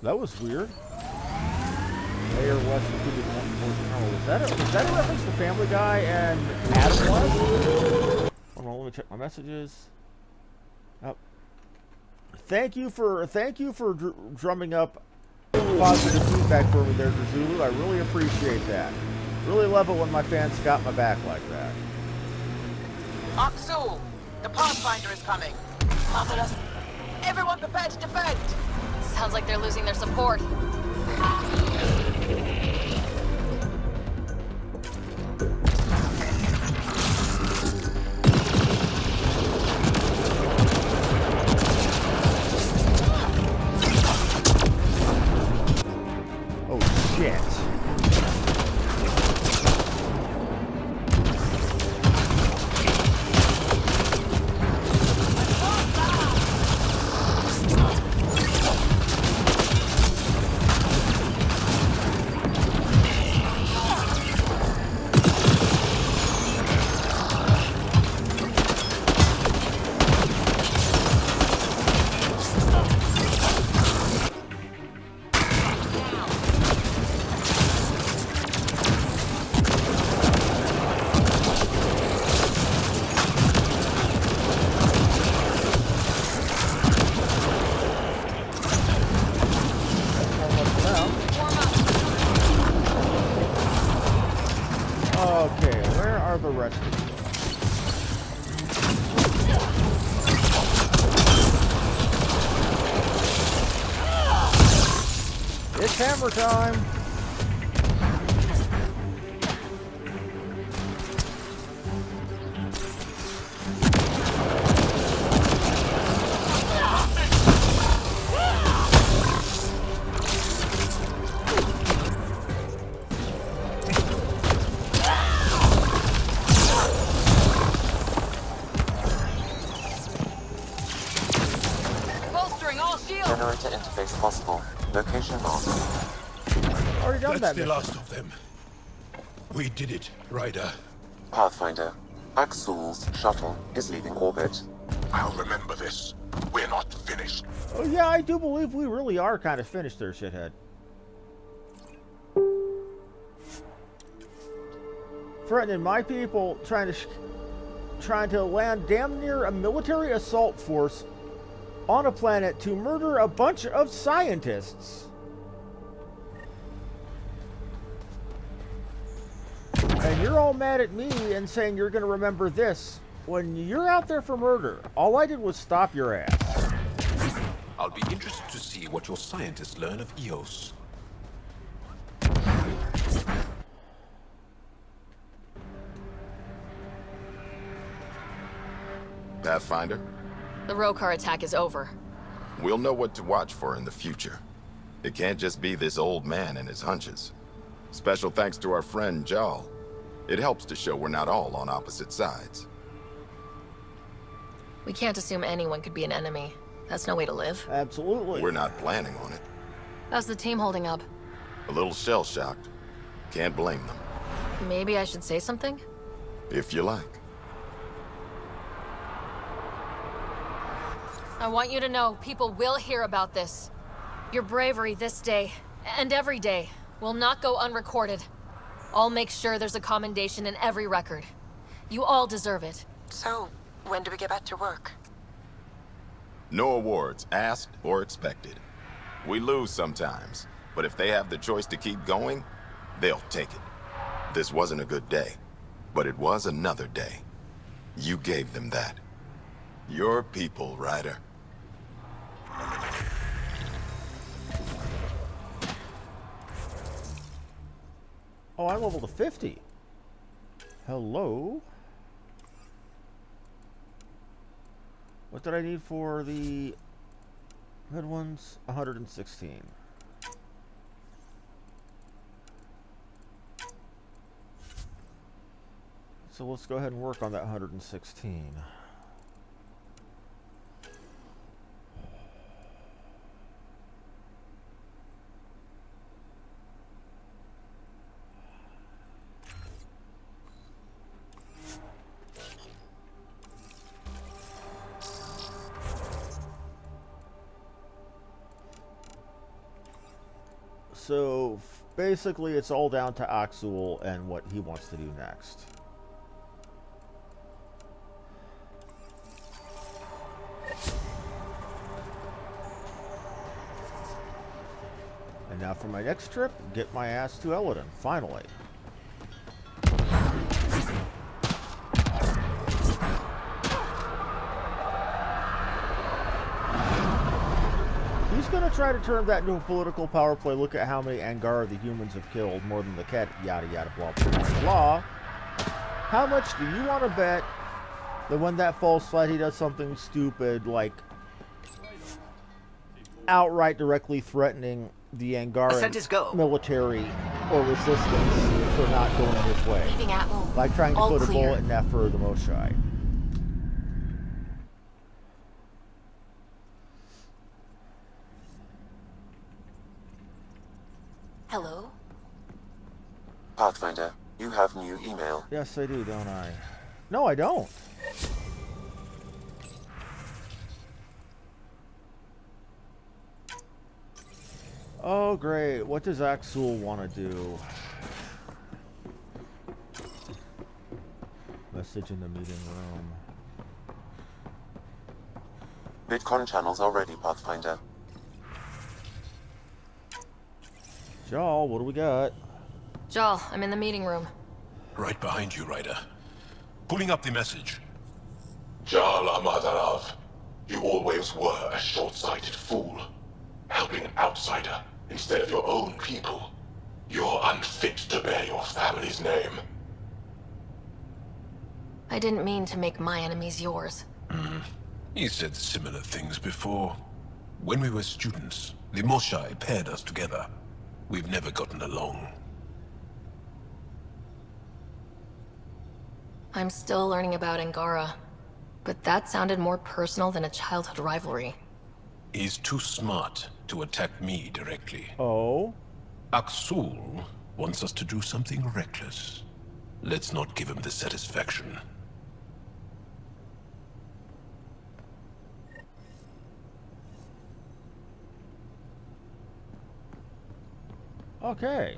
That was weird. Mayor West included was that a reference to Family Guy and Adam West? Hold on, let me check my messages. Oh. Thank you for drumming up positive feedback for me there, Zulu. I really appreciate that. Really love it when my fans got my back like that. Aksul, the Pathfinder is coming. Marvelous. Everyone prepared to defend. Sounds like they're losing their support. Oh shit. Okay, where are the rest of you? It's hammer time! Bolstering all shields! Generator interface possible. Location lost. Already done That's that. the last of them. We did it, Ryder. Pathfinder. Aksul's shuttle is leaving orbit. I'll remember this. We're not finished. Oh yeah, I do believe we really are kind of finished there, shithead. Threatening my people, trying to land damn near a military assault force on a planet to murder a bunch of scientists. And you're all mad at me and saying you're going to remember this when you're out there for murder. All I did was stop your ass. I'll be interested to see what your scientists learn of Eos. Pathfinder, The Rokar attack is over. we'll know what to watch for in the future. It can't just be this old man and his hunches. Special thanks to our friend Jarl. It helps to show we're not all on opposite sides. We can't assume anyone could be an enemy. That's no way to live. Absolutely. We're not planning on it. How's the team holding up? A little shell-shocked. Can't blame them. Maybe I should say something? If you like. I want you to know people will hear about this. Your bravery this day, and every day, will not go unrecorded. I'll make sure there's a commendation in every record. You all deserve it. So, when do we get back to work? No awards, asked or expected. We lose sometimes, but if they have the choice to keep going, they'll take it. This wasn't a good day, but it was another day. You gave them that. Your people, Ryder. Oh, I'm level to 50. Hello? What did I need for the good ones? 116. So let's go ahead and work on that 116. So basically it's all down to Axel and what he wants to do next. And now for my next trip, get my ass to Elladan, finally. He's gonna try to turn that into a political power play. Look at how many Angara the humans have killed, more than the cat, yada yada blah blah blah blah. How much do you want to bet that when that falls flat he does something stupid like outright directly threatening the Angaran military or resistance for not going his way? Like trying to put a bullet in that for the Moshai. Hello? Pathfinder, you have new email. Yes, I do, don't I? No, I don't. Oh, great. What does Axel want to do? Message in the meeting room. Bitcoin channels are ready, Pathfinder. Jal, what do we got? Jal, I'm in the meeting room. Right behind you, Ryder. Pulling up the message. Jal Amadarav, you always were a short-sighted fool. Helping an outsider instead of your own people. You're unfit to bear your family's name. I didn't mean to make my enemies yours. You said similar things before. When we were students, the Moshai paired us together. We've never gotten along. I'm still learning about Angara, but that sounded more personal than a childhood rivalry. He's too smart to attack me directly. Oh? Axul wants us to do something reckless. Let's not give him the satisfaction. Okay.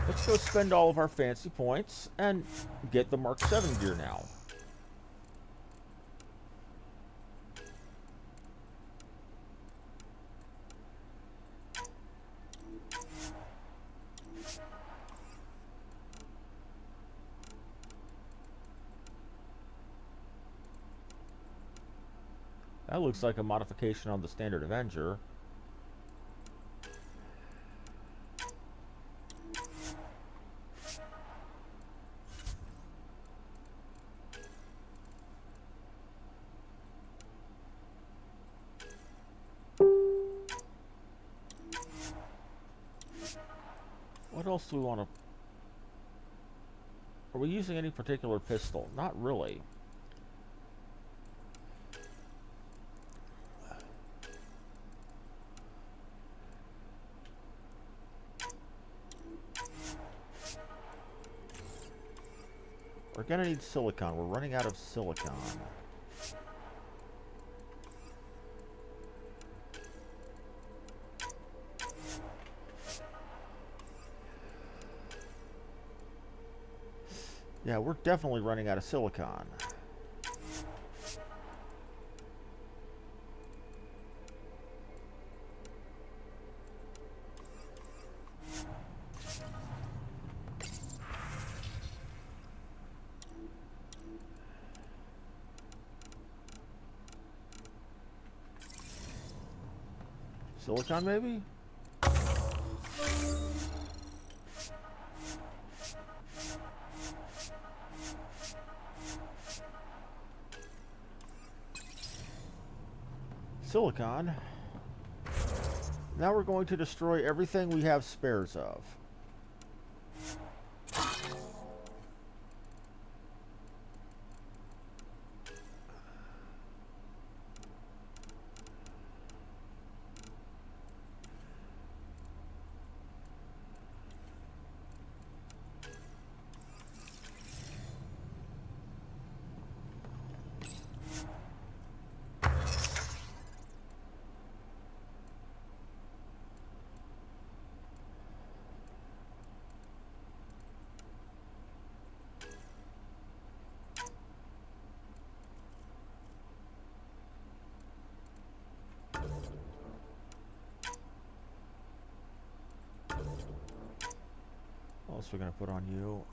Let's go spend all of our fancy points and get the Mark 7 gear now. That looks like a modification on the standard Avenger. What else do we want to... Are we using any particular pistol? Not really. We're gonna need silicon. We're running out of silicon. Yeah, we're definitely running out of silicon. Silicon, maybe? Silicon. Now we're going to destroy everything we have spares of. What else are we going to put on you?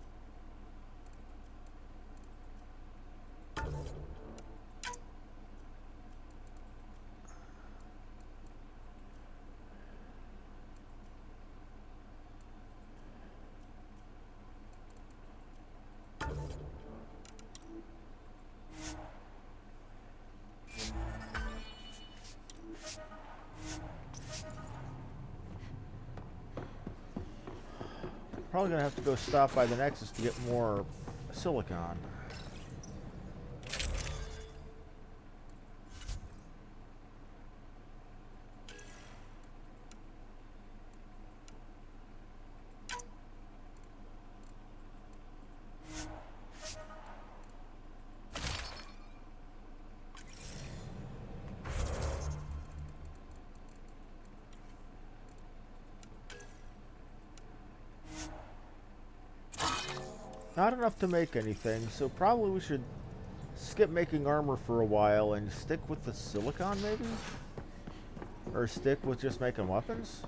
Probably going to have to go stop by the Nexus to get more silicon. Not enough to make anything, so probably we should skip making armor for a while and stick with the silicon, maybe? Or stick with just making weapons?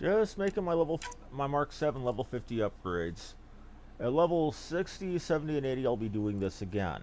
Just making my Mark 7 level 50 upgrades. At level 60, 70, and 80, I'll be doing this again.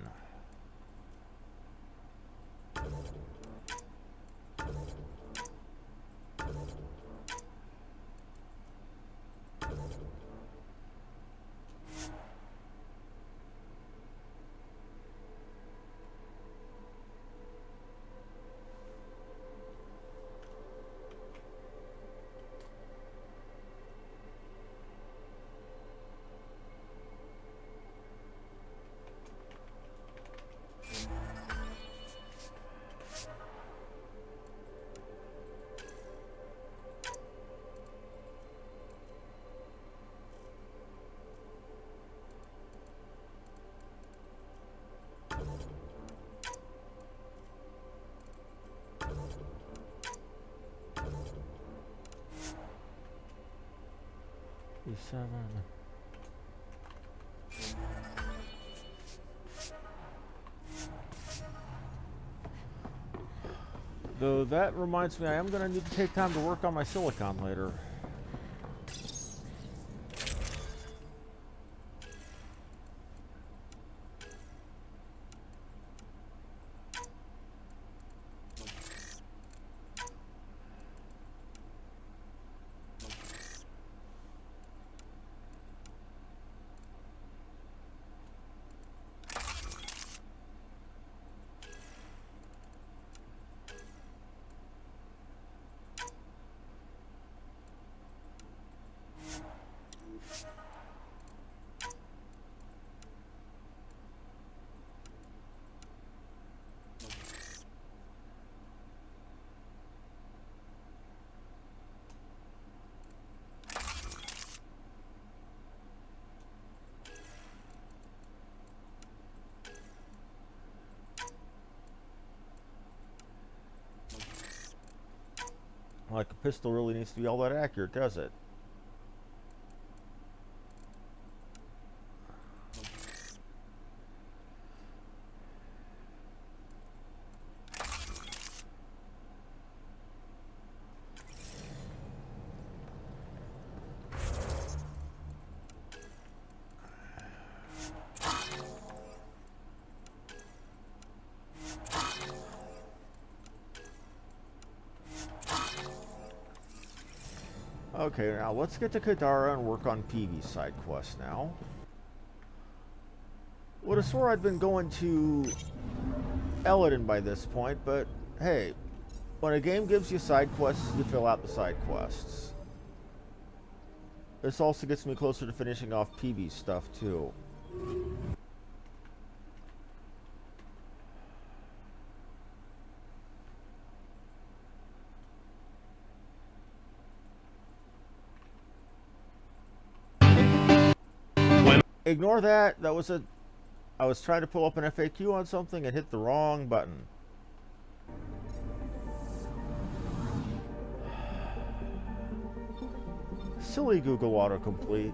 E7. Though that reminds me, I am going to need to take time to work on my silicon later. Like a pistol really needs to be all that accurate, does it? Okay, now let's get to Kadara and work on PV side quests now. Would have swore I'd been going to Elladan by this point, but hey, when a game gives you side quests, you fill out the side quests. This also gets me closer to finishing off PV stuff too. Ignore that. That was I was trying to pull up an FAQ on something and hit the wrong button. Silly Google autocomplete.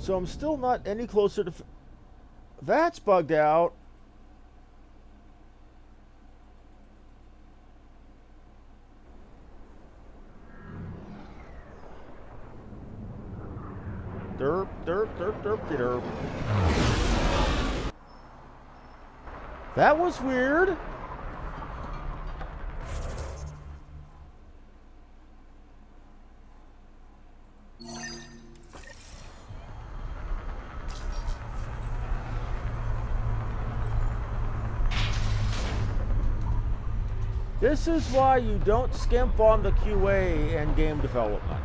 So I'm still not any closer to... That's bugged out. Derp, derp, derp, derp, derp. That was weird. This is why you don't skimp on the QA and game development.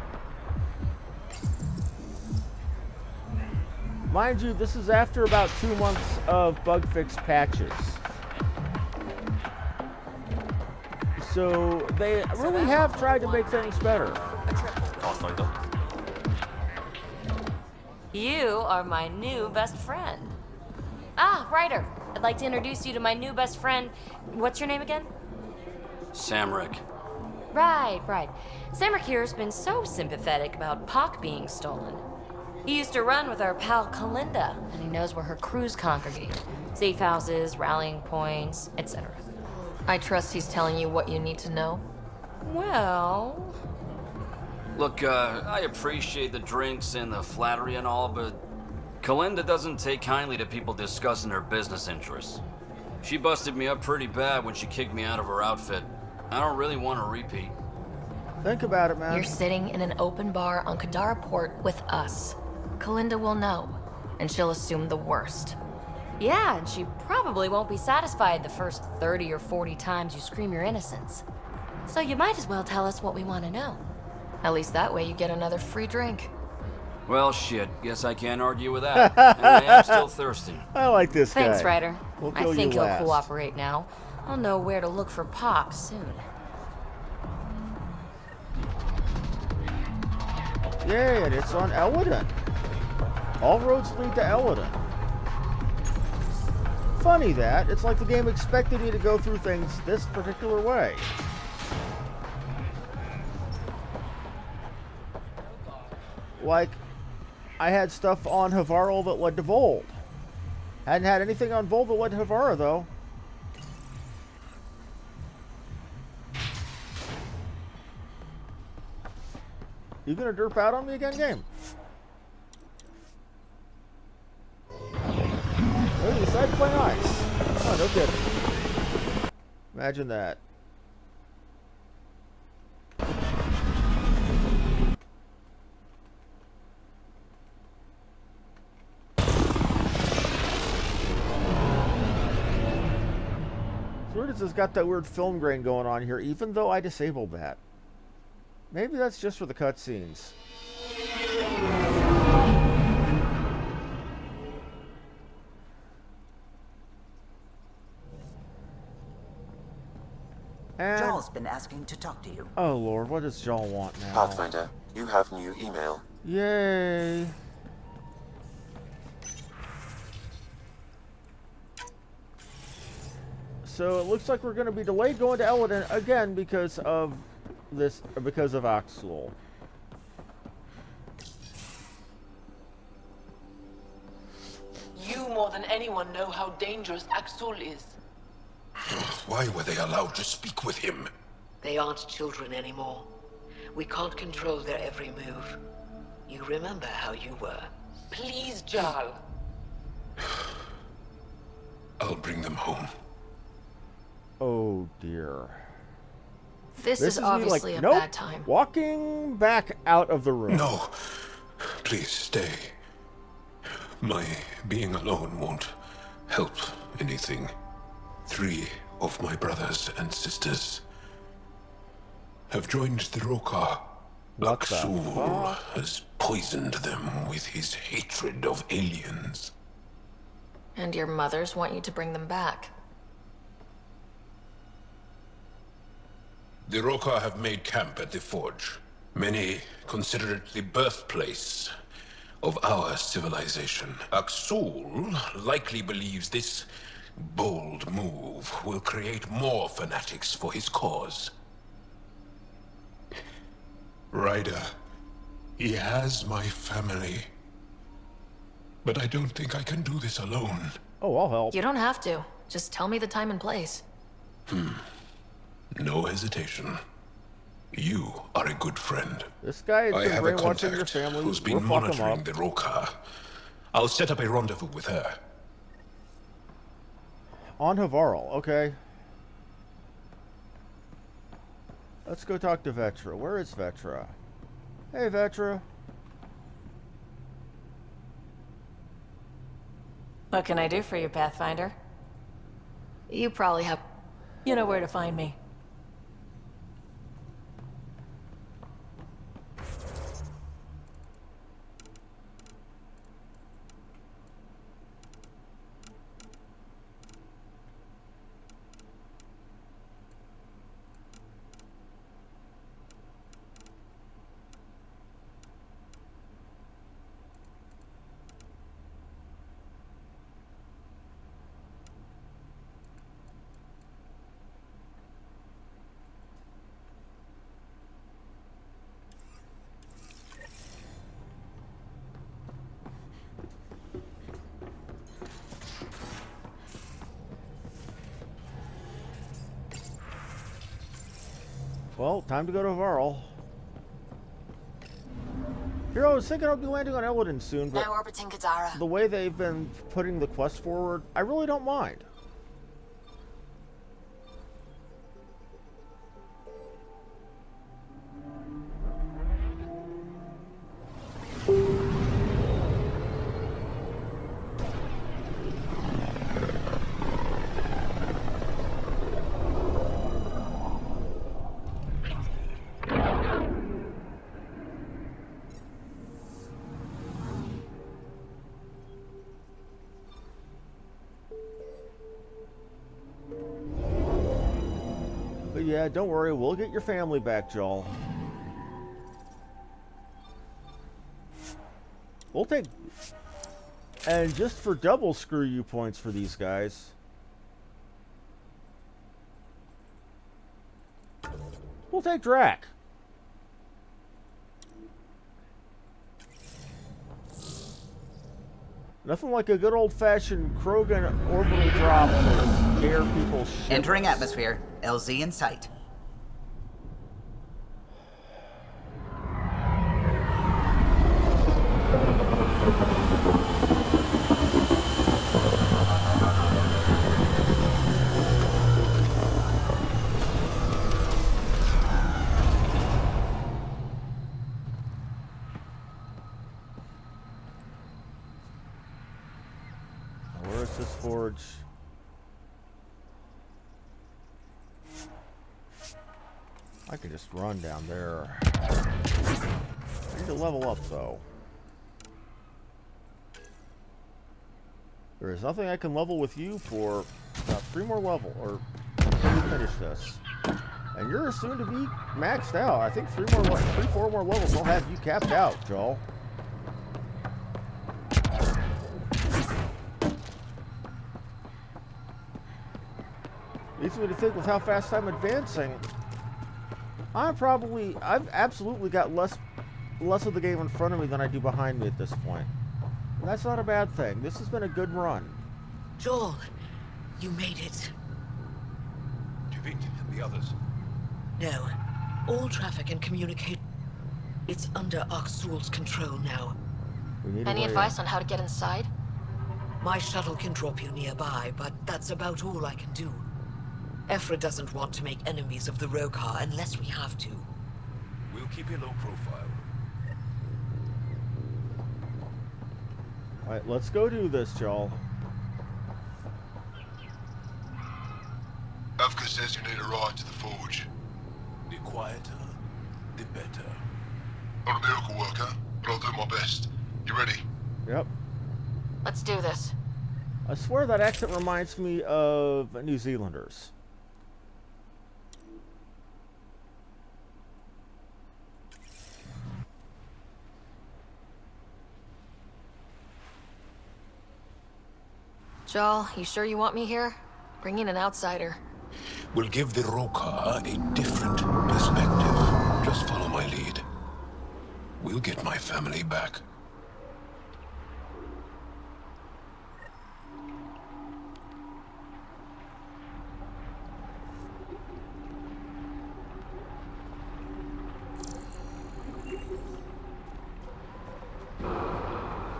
Mind you, this is after about 2 months of bug fix patches. So they really have tried to make things better. You are my new best friend. Ah, Ryder. I'd like to introduce you to my new best friend. What's your name again? Samrick. Right. Samrick here's been so sympathetic about Pock being stolen. He used to run with our pal Kalinda, and he knows where her crews congregate. Safe houses, rallying points, etc. I trust he's telling you what you need to know. Well... Look, I appreciate the drinks and the flattery and all, but Kalinda doesn't take kindly to people discussing her business interests. She busted me up pretty bad when she kicked me out of her outfit. I don't really want to repeat. Think about it, man. You're sitting in an open bar on Kadara Port with us. Kalinda will know, and she'll assume the worst. Yeah, and she probably won't be satisfied the first 30 or 40 times you scream your innocence. So you might as well tell us what we want to know. At least that way you get another free drink. Well, shit. Guess I can't argue with that. And I am still thirsty. I like this guy. Thanks, Ryder. We'll I kill think you he'll last. cooperate now. I'll know where to look for Pock soon. Yay, and it's on Elladan. All roads lead to Elladan. Funny that. It's like the game expected me to go through things this particular way. Like, I had stuff on Havarl that led to Vold. Hadn't had anything on Vold that led to Havara, though. You gonna derp out on me again, game? Oh, you decided to play nice. Oh, no kidding. Imagine that. It's got that weird film grain going on here, even though I disabled that. Maybe that's just for the cutscenes. And... Jarl's been asking to talk to you. Oh lord, what does Jarl want now? Pathfinder, you have new email. Yay! So it looks like we're going to be delayed going to Elladan again because of Axel. You more than anyone know how dangerous Axel is. Why were they allowed to speak with him? They aren't children anymore. We can't control their every move. You remember how you were. Please, Jarl. I'll bring them home. Oh dear. This is obviously like, a bad time. Walking back out of the room. No. Please stay. My being alone won't help anything. 3 of my brothers and sisters have joined the Rokar. Axel has poisoned them with his hatred of aliens. And your mothers want you to bring them back. The Rokar have made camp at the Forge. Many consider it the birthplace of our civilization. Axel likely believes this bold move will create more fanatics for his cause. Ryder, he has my family. But I don't think I can do this alone. Oh, I'll help. You don't have to. Just tell me the time and place. No hesitation. You are a good friend. This guy has I been have a brainwashing your contact family. who's been We'll fuck him monitoring up. the Rokar. I'll set up a rendezvous with her. On Havarl, okay. Let's go talk to Vetra. Where is Vetra? Hey, Vetra. What can I do for you, Pathfinder? You probably have... You know where to find me. Well, time to go to Varl. Here, I was thinking I'll be landing on Elladan soon, but Now orbiting Kadara. the way they've been putting the quest forward, I really don't mind. But yeah, don't worry, we'll get your family back, Joel. We'll take... And just for double screw you points for these guys, we'll take Drac. Nothing like a good old-fashioned Krogan orbital drop to scare people shitless. Entering atmosphere. LZ in sight. Where is this forge? I could just run down there. I need to level up, though. There is nothing I can level with you for about 3 more levels, or until we finish this. And you're soon to be maxed out. I think 4 more levels will have you capped out, Joel. Leads me to think with how fast I'm advancing, I've absolutely got less of the game in front of me than I do behind me at this point. And that's not a bad thing. This has been a good run. Joel, you made it. Tuvit and the others. No. All traffic and communicate. It's under Aksul's control now. Any advice on how to get inside? My shuttle can drop you nearby, but that's about all I can do. Ephra doesn't want to make enemies of the Rokar unless we have to. We'll keep a low profile. Alright, let's go do this, Joel. Avka says you need a ride to the forge. The quieter, the better. I'm a miracle worker, but I'll do my best. You ready? Yep. Let's do this. I swear that accent reminds me of New Zealanders. Joel, you sure you want me here? Bring in an outsider. We'll give the Rokar a different perspective. Just follow my lead. We'll get my family back.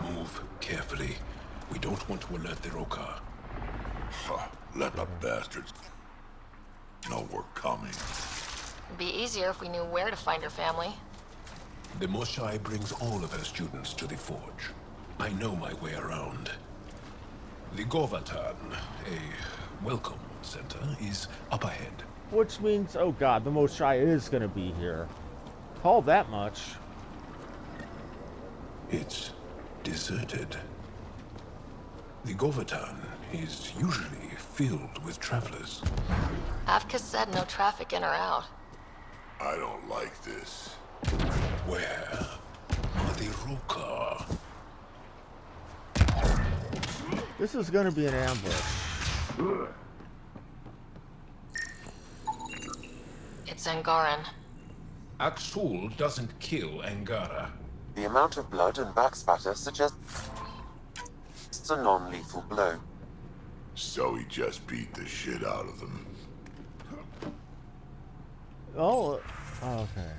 Move carefully. We don't want to alert the Rokar. Let the bastards know we're coming. It'd be easier if we knew where to find her family. The Moshai brings all of her students to the forge. I know my way around. The Govatan, a welcome center, is up ahead. Which means, oh god, the Moshai is going to be here. Call that much. It's deserted. The Govatan is usually filled with travelers. Avka said no traffic in or out. I don't like this. Where are the Rokar? This is going to be an ambush. It's Angaran. Aksul doesn't kill Angara. The amount of blood and backspatter suggests it's a non-lethal blow. So he just beat the shit out of them. Oh, okay.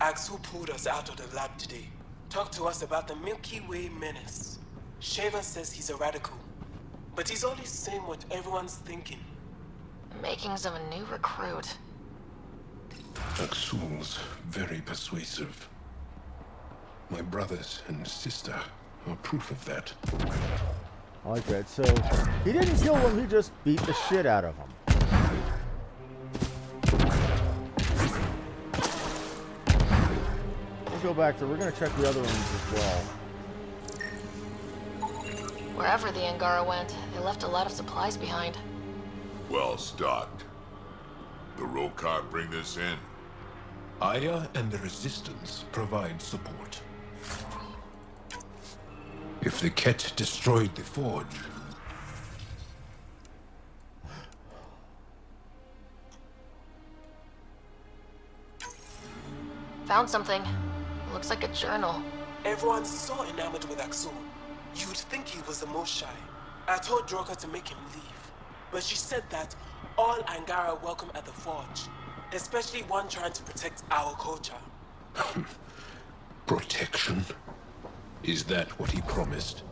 Axel pulled us out of the lab today. Talked to us about the Milky Way menace. Shaven says he's a radical, but he's only saying what everyone's thinking. The makings of a new recruit. Aksul's very persuasive. My brothers and sister are proof of that. I like that. So, he didn't kill him, he just beat the shit out of him. We'll go back to, we're going to check the other rooms as well. Wherever the Angara went, they left a lot of supplies behind. Well stocked. The Rokar bring this in. Aya and the Resistance provide support. If the Ket destroyed the forge... Found something. Looks like a journal. Everyone's so enamored with Axel. You'd think he was a Moshai. I told Droka to make him leave, but she said that all Angara welcome at the forge, especially one trying to protect our culture. Protection? Is that what he promised?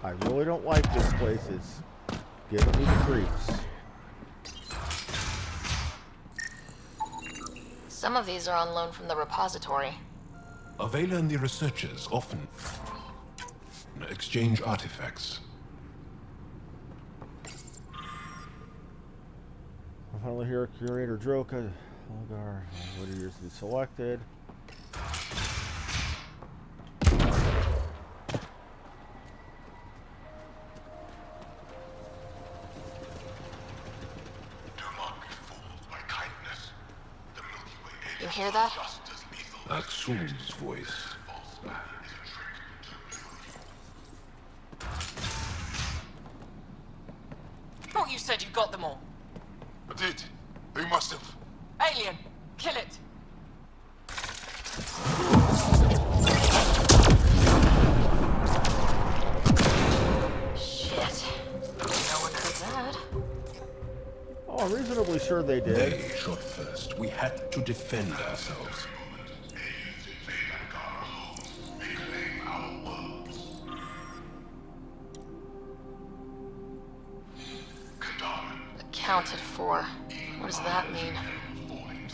I really don't like this place. It's giving me the creeps. Some of these are on loan from the repository. Avela and the researchers often exchange artifacts. Finally here, Curator Droka. Algar, what are yours to be selected? You hear that? Axul's voice. Thought you said you got them all. I did. They must have. Alien, kill it. Shit. No one heard that. Oh, I'm reasonably sure they did. They shot first. We had to defend ourselves. Accounted for. What does that mean?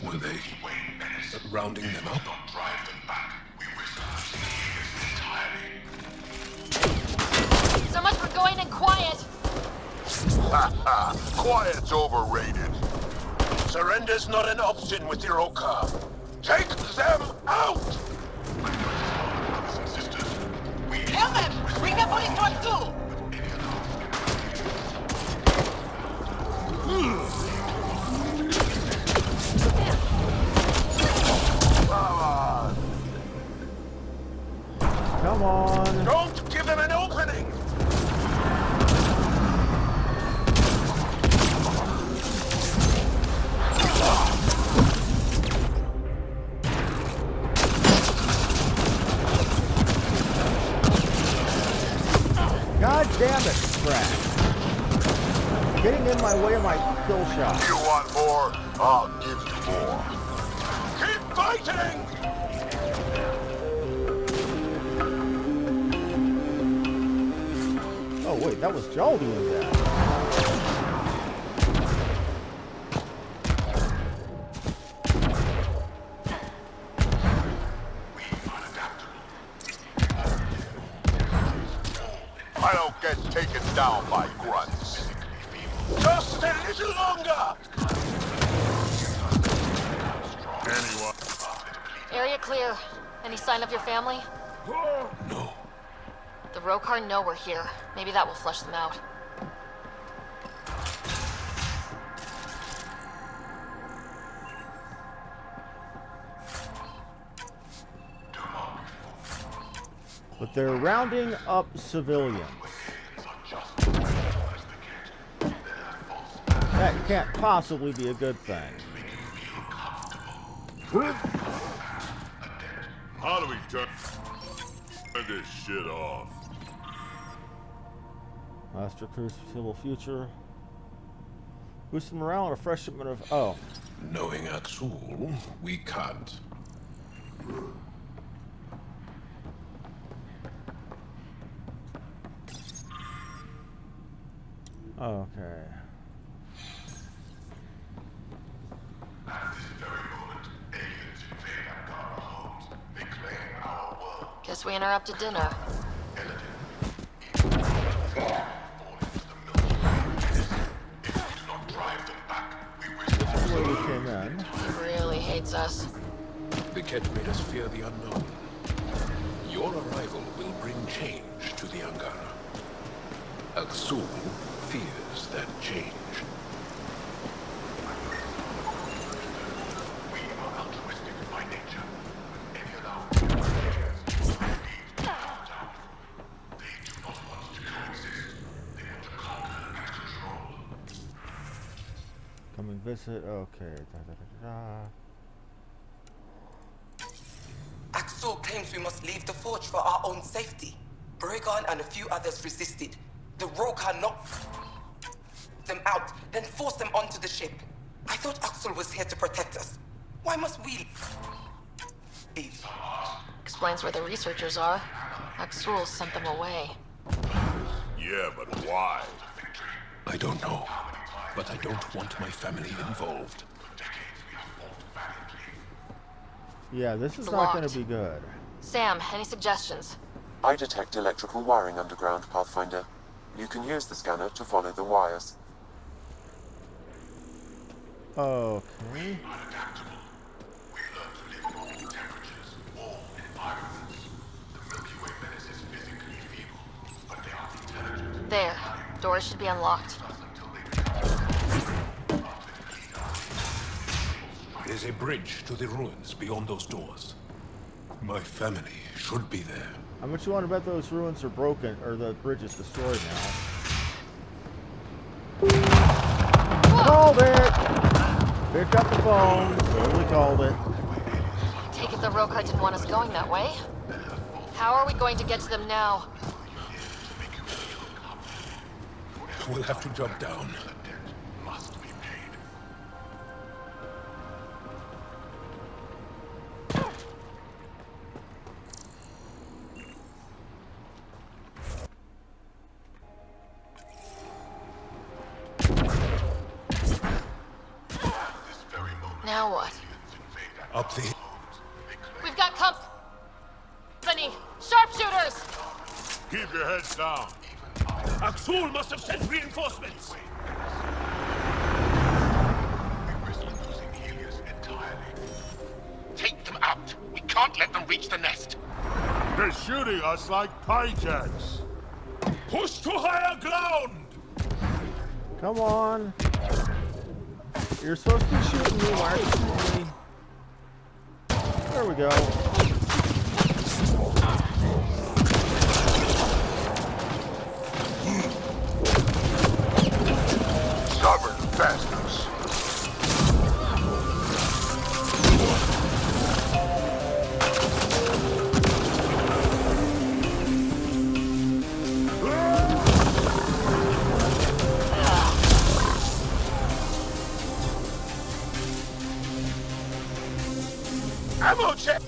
Were they rounding them up? So much for going in quiet. Quiet's overrated. Surrender's not an option with your Oka. Take them out! Kill them! Bring the police to us too! Come on. Don't give them an opening! God damn it, Scratch. Getting in my way of my kill shot. You want more? I'll give you more. Keep fighting! Oh wait, that was Joel doing that. I don't get taken down by grunts. Just a little longer! Anyone? Area clear. Any sign of your family? No. The Rokar know we're here. Maybe that will flush them out. But they're rounding up civilians. That can't possibly be a good thing. How do we turn this shit off? Master Cruise Foreseeable Future. Boost morale and a fresh shipment of... Oh. Knowing Axul, we can't. Okay. Guess we interrupted dinner. Where we came in. He really hates us. The Ket made us fear the unknown. Your arrival will bring change to the Angara. Axul fears that change. We are altruistic by nature. Any allow they do not want to coexist. They want to conquer and control. Come and visit. Okay. Axul claims we must leave the forge for our own safety. Krogan and a few others resisted. The Rokar knocked them out, then forced them onto the ship. I thought Axul was here to protect us. Why must we leave? Explains where the researchers are. Axul sent them away. Yeah, but why? I don't know, but I don't want my family involved. Yeah, this is It's not going locked. to be good. Sam, any suggestions? I detect electrical wiring underground, Pathfinder. You can use the scanner to follow the wires. Okay. There. Doors should be unlocked. There's a bridge to the ruins beyond those doors. My family should be there. How much you want to bet those ruins are broken, or the bridge is destroyed now? Called it! Pick up the phone. Totally called it. Take it the Rokar didn't want us going that way. How are we going to get to them now? We'll have to jump down. Now what? Up the... We've got company! Sharpshooters! Keep your heads down. Aksul must have sent reinforcements! Take them out. We can't let them reach the nest. They're shooting us like pyjaks. Push to higher ground! Come on. You're supposed to be shooting me. Why are you shooting me? There we go. Stubborn bastards. Ammo check!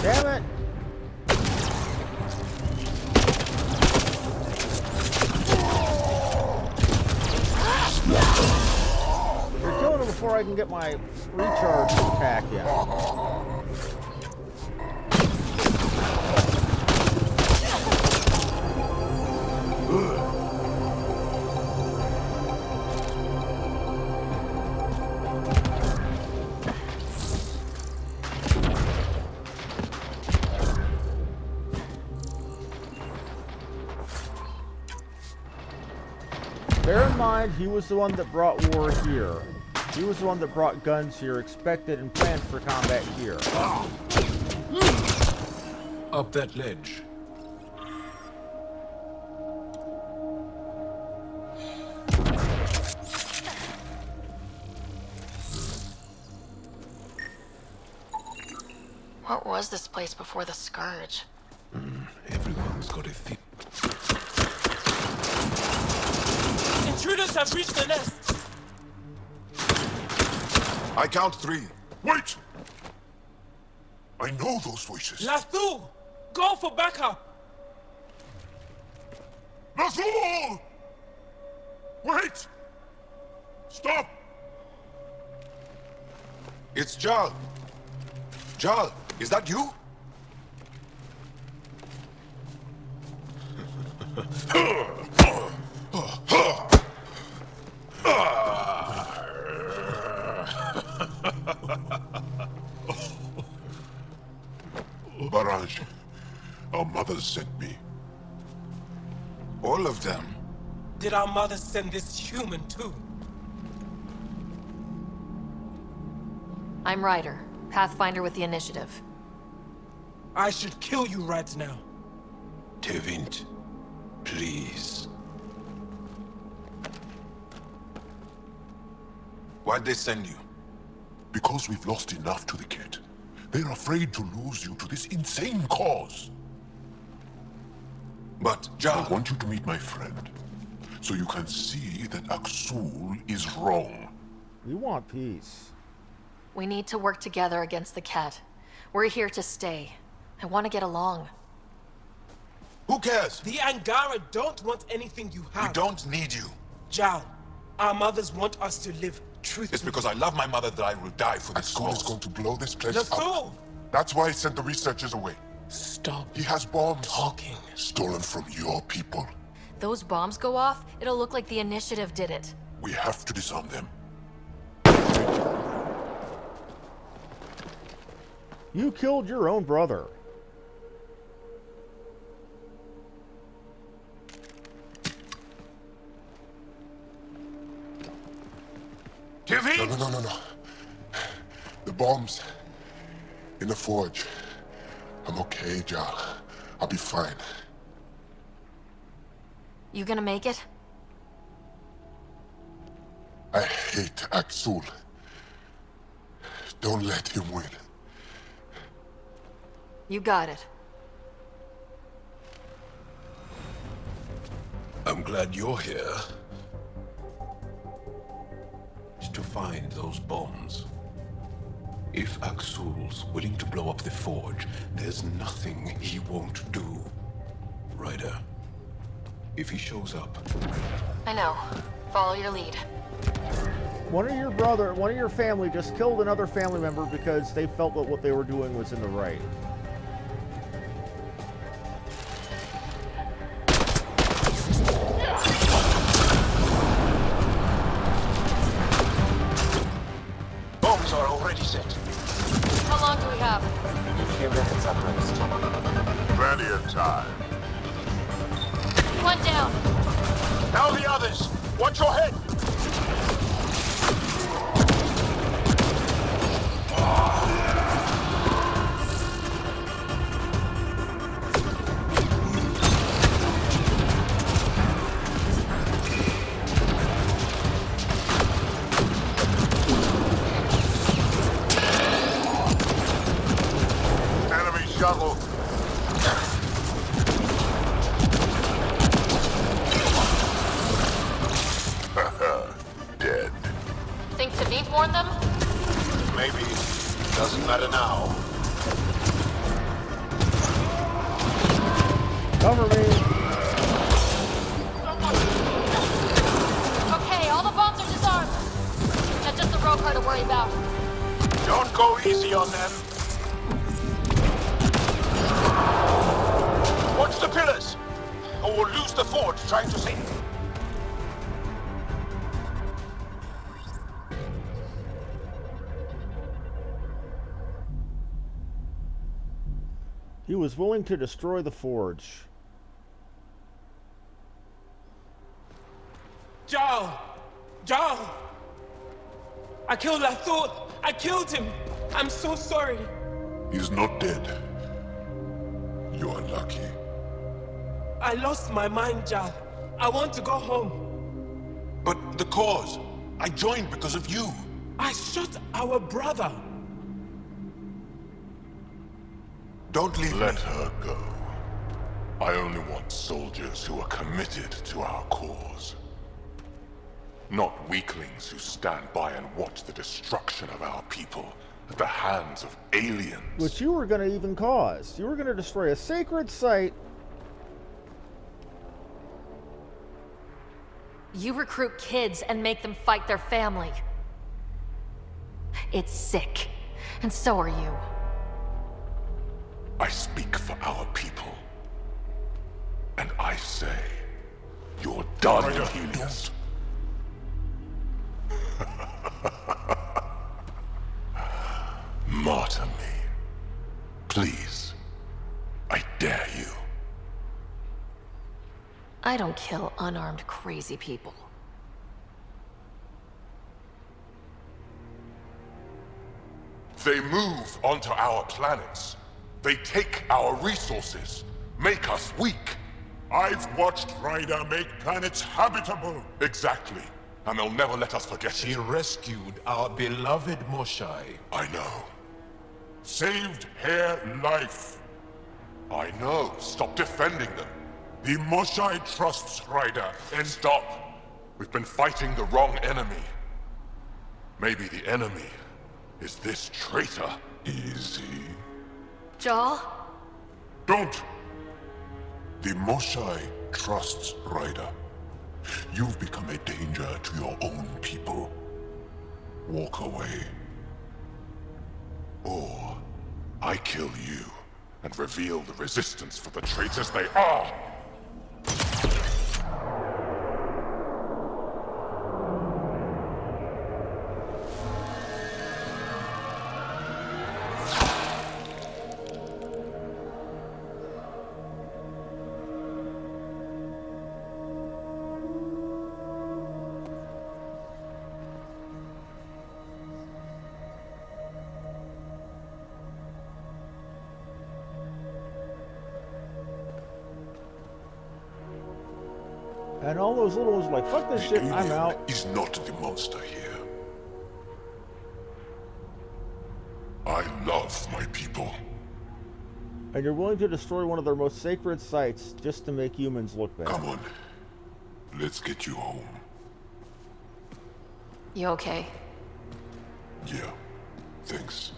Damn it! You're killing him before I can get my recharge attack in. Bear in mind, he was the one that brought war here. He was the one that brought guns here, expected and planned for combat here. Up that ledge. What was this place before the Scourge? Everyone's got a thing. Intruders have reached the nest! I count 3. Wait! I know those voices. Lathu! Go for backup! Nathul! Wait! Stop! It's Jal. Jal, is that you? Barrage, our mothers sent me. All of them? Did our mothers send this human too? I'm Ryder, Pathfinder with the Initiative. I should kill you right now. Tevint, please. Why'd they send you? Because we've lost enough to the kid. They're afraid to lose you to this insane cause. But, Jal... I want you to meet my friend, so you can see that Aksul is wrong. We want peace. We need to work together against the Ket. We're here to stay. I want to get along. Who cares? The Angara don't want anything you have. We don't need you. Jal, our mothers want us to live truthfully. It's because I love my mother that I will die for this Axul is cause. going to blow this place Nathul! up. That's why he sent the researchers away. Stop. He has bombs. Talking. Stolen from your people. Those bombs go off, it'll look like the Initiative did it. We have to disarm them. You killed your own brother. No. The bombs in the forge. I'm okay, Jal. I'll be fine. You gonna make it? I hate Axul. Don't let him win. You got it. I'm glad you're here. To find those bombs. If Axul's willing to blow up the forge, there's nothing he won't do. Ryder, if he shows up... I know. Follow your lead. One of your family just killed another family member because they felt that what they were doing was in the right. Bombs are already set. How long do we have? A few minutes at most. Plenty of time. One down. Now the others! Watch your head! Enemy shuttle. Dead. Think Tavit warned them? Maybe. Doesn't matter now. Cover me. Okay, all the bombs are disarmed. Now just the roper to worry about. Don't go easy on them. Watch the pillars, or we'll lose the forge trying to sink. He was willing to destroy the forge. Jal! I killed Nathul! I killed him! I'm so sorry! He's not dead. You're lucky. I lost my mind, Jal. I want to go home. But the cause, I joined because of you. I shot our brother. Don't leave Let her go. I only want soldiers who are committed to our cause. Not weaklings who stand by and watch the destruction of our people at the hands of aliens. Which you were going to even cause. You were going to destroy a sacred site. You recruit kids and make them fight their family. It's sick. And so are you. I speak for our people. And I say, you're done, Helios. Martyr me. Please. I dare you. I don't kill unarmed crazy people. They move onto our planets. They take our resources, make us weak. I've watched Ryder make planets habitable. Exactly. And they'll never let us forget He it. rescued our beloved Moshai. I know. Saved her life. I know. Stop defending them. The Moshai trusts Ryder. And stop. We've been fighting the wrong enemy. Maybe the enemy is this traitor. Easy. Jal? Don't! The Moshai trusts Ryder. You've become a danger to your own people. Walk away. Or I kill you and reveal the resistance for the traitors they are! And all those little ones are like, fuck this shit, I'm out. Is not the monster here. I love my people. And you're willing to destroy one of their most sacred sites just to make humans look bad. Come on. Let's get you home. You okay? Yeah. Thanks.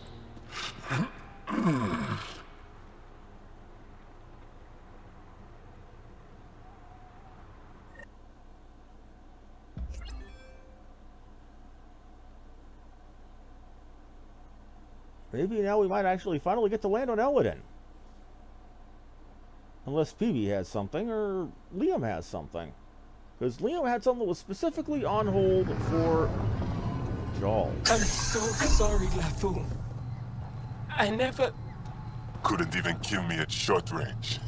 Maybe now we might actually finally get to land on Elladan. Unless PB has something, or Liam has something. Because Liam had something that was specifically on hold for Jarl. I'm so sorry, Lafu. I never... Couldn't even kill me at short range.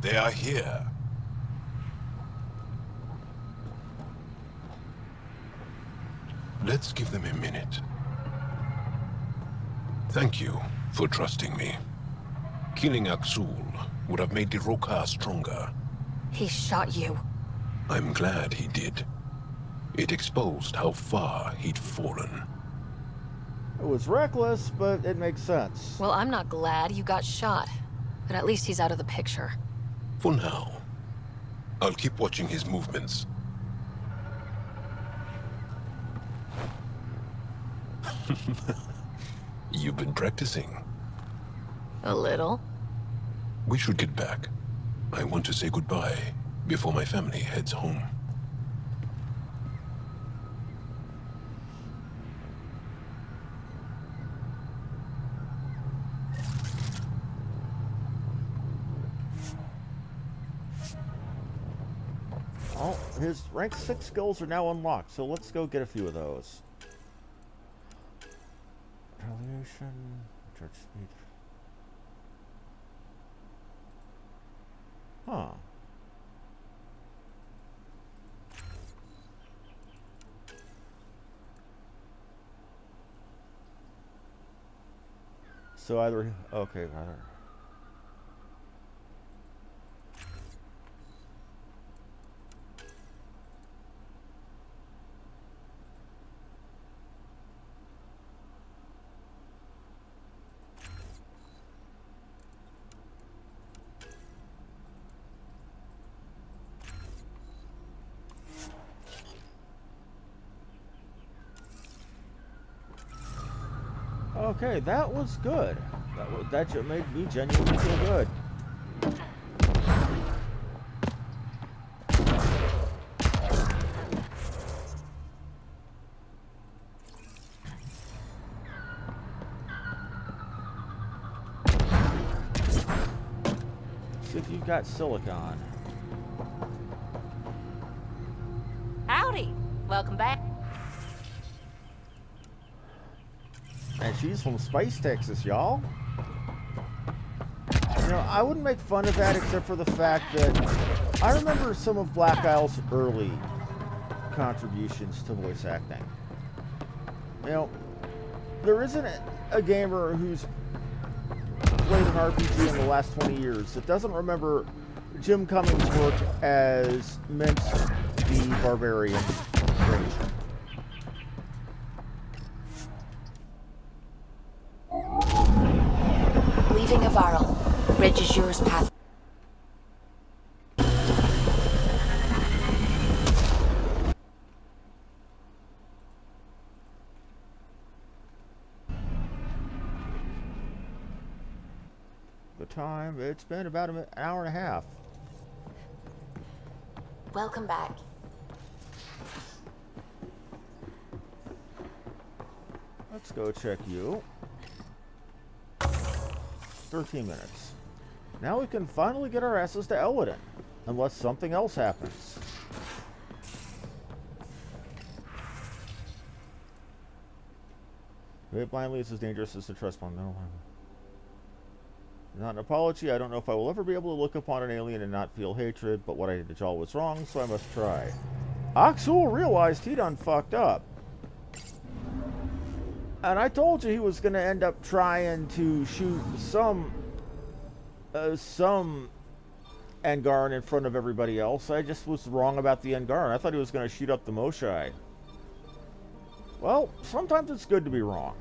They are here. Let's give them a minute. Thank you for trusting me. Killing Aksul would have made the Rokar stronger. He shot you. I'm glad he did. It exposed how far he'd fallen. It was reckless, but it makes sense. Well, I'm not glad you got shot. But at least he's out of the picture. For now. I'll keep watching his movements. You've been practicing. A little. We should get back. I want to say goodbye before my family heads home. Oh, his rank 6 skills are now unlocked, so let's go get a few of those. Retaliation, charge speed. Huh. So either, okay, rather. Okay, that was good. That just made me genuinely feel good. See if you've got silicon. Howdy. Welcome back. And she's from Spice, Texas, y'all. You know, I wouldn't make fun of that except for the fact that I remember some of Black Isle's early contributions to voice acting. You know, there isn't a gamer who's played an RPG in the last 20 years that doesn't remember Jim Cummings' work as Mince the Barbarian Ranger. Leaving Avaril. Bridge is yours, path. the time. It's been about an hour and a half. Welcome back. Let's go check you. 13 minutes. Now we can finally get our asses to Elladan. Unless something else happens. Wait blindly is as dangerous as to trust one. No. Not an apology. I don't know if I will ever be able to look upon an alien and not feel hatred, but what I did to Jal was wrong, so I must try. Oxul realized he done fucked up. And I told you he was going to end up trying to shoot some Angaran in front of everybody else. I just was wrong about the Angaran. I thought he was going to shoot up the Moshai. Well, sometimes it's good to be wrong.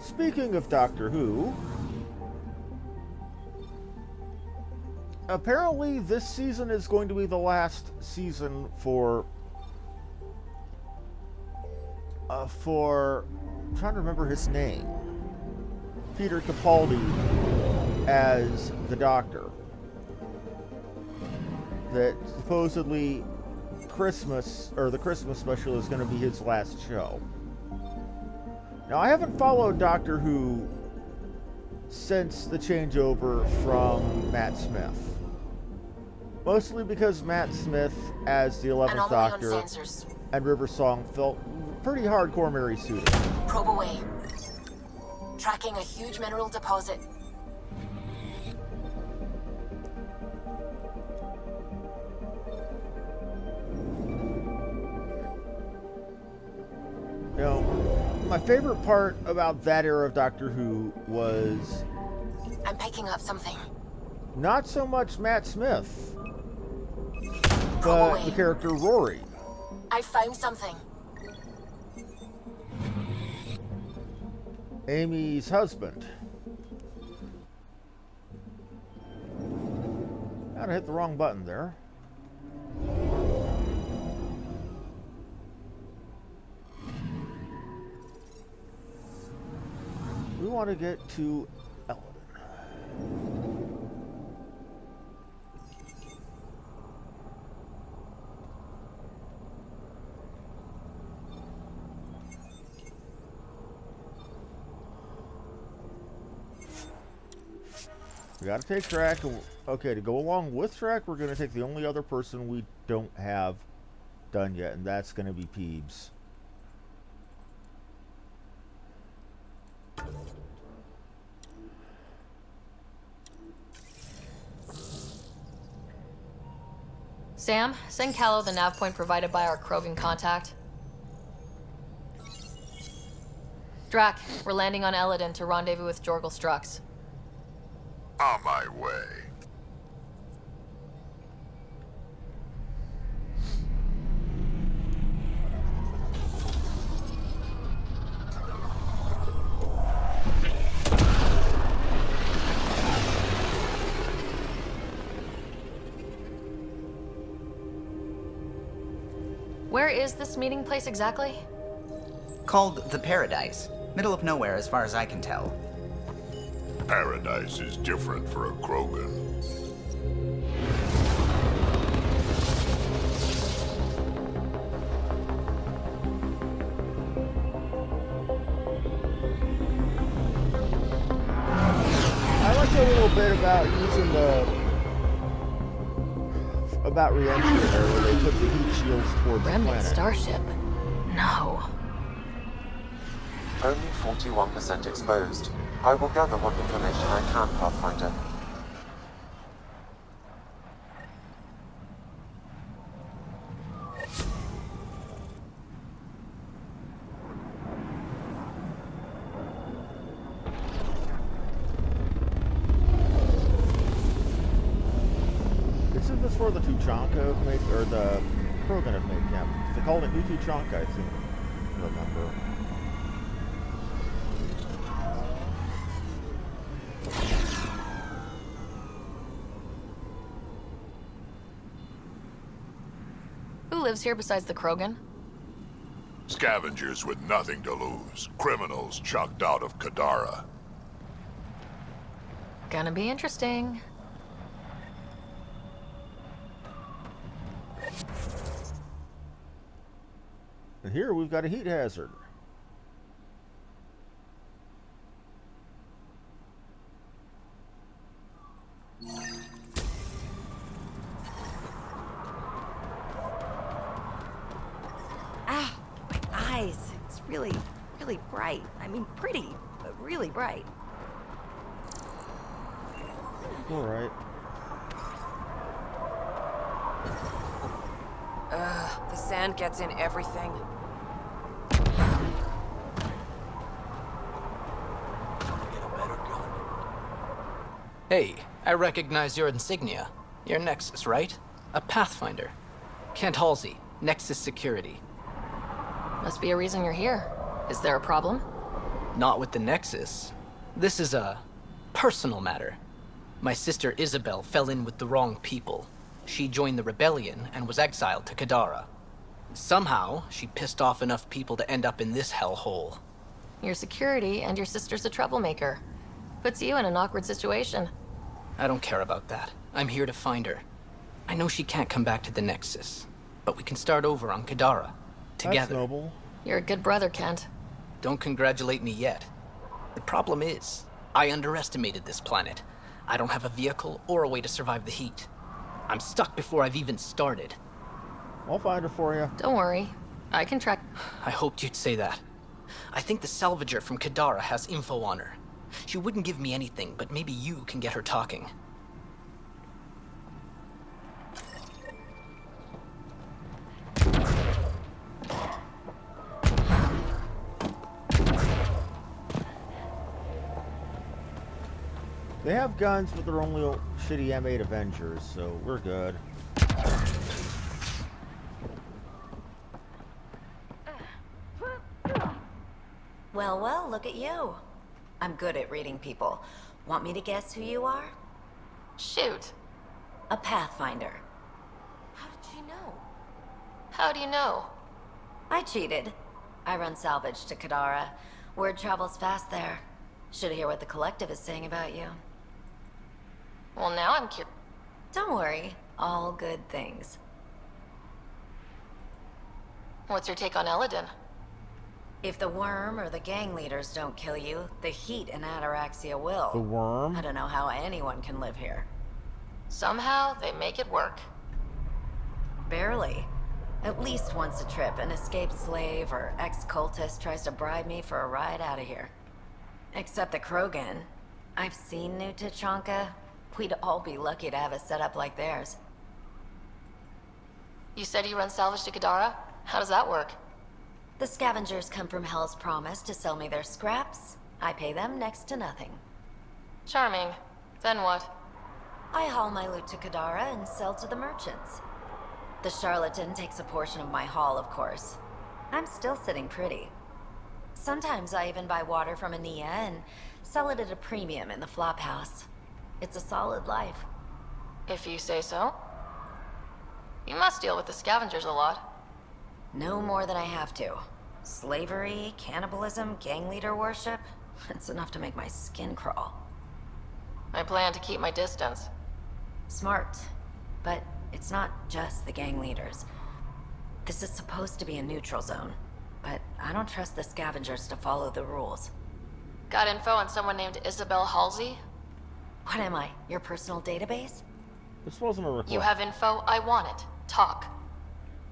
Speaking of Doctor Who, apparently this season is going to be the last season for I'm trying to remember his name. Peter Capaldi as the Doctor. That supposedly Christmas, or the Christmas special, is going to be his last show. Now, I haven't followed Doctor Who since the changeover from Matt Smith. Mostly because Matt Smith, as the 11th Doctor, and River Song felt pretty hardcore Mary suited. Probe away. Tracking a huge mineral deposit. You know, my favorite part about that era of Doctor Who was... I'm picking up something. Not so much Matt Smith, but the character Rory. I found something. Amy's husband. I hit the wrong button there. We want to get to Elladan. We gotta take track. Okay, to go along with track, we're gonna take the only other person we don't have done yet, and that's gonna be Peebs. Sam, send Callow the nav point provided by our Krogan contact. Drac, we're landing on Elladan to rendezvous with Jorgal Strux. On my way. Where is this meeting place exactly? Called the Paradise. Middle of nowhere as far as I can tell. Paradise is different for a Krogan. I like a little bit about using about re-entry there, where they put the heat shields towards the Remnant planet. starship? No. Only 41% exposed. I will gather what information I can, Pathfinder. Isn't this where the Tuchanka have made, or the Krogan have made camp? They called it New Tuchanka, I think. remember. Who lives here besides the Krogan? Scavengers with nothing to lose. Criminals chucked out of Kadara. Gonna be interesting. And here we've got a heat hazard. Ah, my eyes. It's really bright. I mean, pretty, but really bright. Alright. Ugh, the sand gets in everything. Hey, I recognize your insignia. Your Nexus, right? A Pathfinder. Kent Halsey, Nexus Security. Must be a reason you're here. Is there a problem? Not with the Nexus. This is a personal matter. My sister Isabel fell in with the wrong people. She joined the rebellion and was exiled to Kadara. Somehow, she pissed off enough people to end up in this hellhole. Your security and your sister's a troublemaker. Puts you in an awkward situation. I don't care about that. I'm here to find her. I know she can't come back to the Nexus, but we can start over on Kadara. Together. That's noble. You're a good brother, Kent. Don't congratulate me yet. The problem is, I underestimated this planet. I don't have a vehicle or a way to survive the heat. I'm stuck before I've even started. I'll find her for you. Don't worry. I can track... I hoped you'd say that. I think the salvager from Kadara has info on her. She wouldn't give me anything, but maybe you can get her talking. They have guns, but they're only shitty M8 Avengers, so we're good. Well, well, look at you. I'm good at reading people. Want me to guess who you are? Shoot. A Pathfinder. How did she know? How do you know? I cheated. I run salvage to Kadara. Word travels fast there. Should hear what the Collective is saying about you. Well, now I'm curious. Don't worry. All good things. What's your take on Elladan? If the worm or the gang leaders don't kill you, the heat in Ataraxia will. The worm? I don't know how anyone can live here. Somehow, they make it work. Barely. At least once a trip, an escaped slave or ex-cultist tries to bribe me for a ride out of here. Except the Krogan. I've seen New Tachanka. We'd all be lucky to have a setup like theirs. You said you run salvage to Kadara? How does that work? The scavengers come from Hell's Promise to sell me their scraps. I pay them next to nothing. Charming. Then what? I haul my loot to Kadara and sell to the merchants. The charlatan takes a portion of my haul, of course. I'm still sitting pretty. Sometimes I even buy water from Ania and sell it at a premium in the flop house. It's a solid life. If you say so. You must deal with the scavengers a lot. No more than I have to. Slavery, cannibalism, gang leader worship. It's enough to make my skin crawl. I plan to keep my distance. Smart. But it's not just the gang leaders. This is supposed to be a neutral zone. But I don't trust the scavengers to follow the rules. Got info on someone named Isabel Halsey? What am I? Your personal database? This wasn't a request. You have info? I want it. Talk.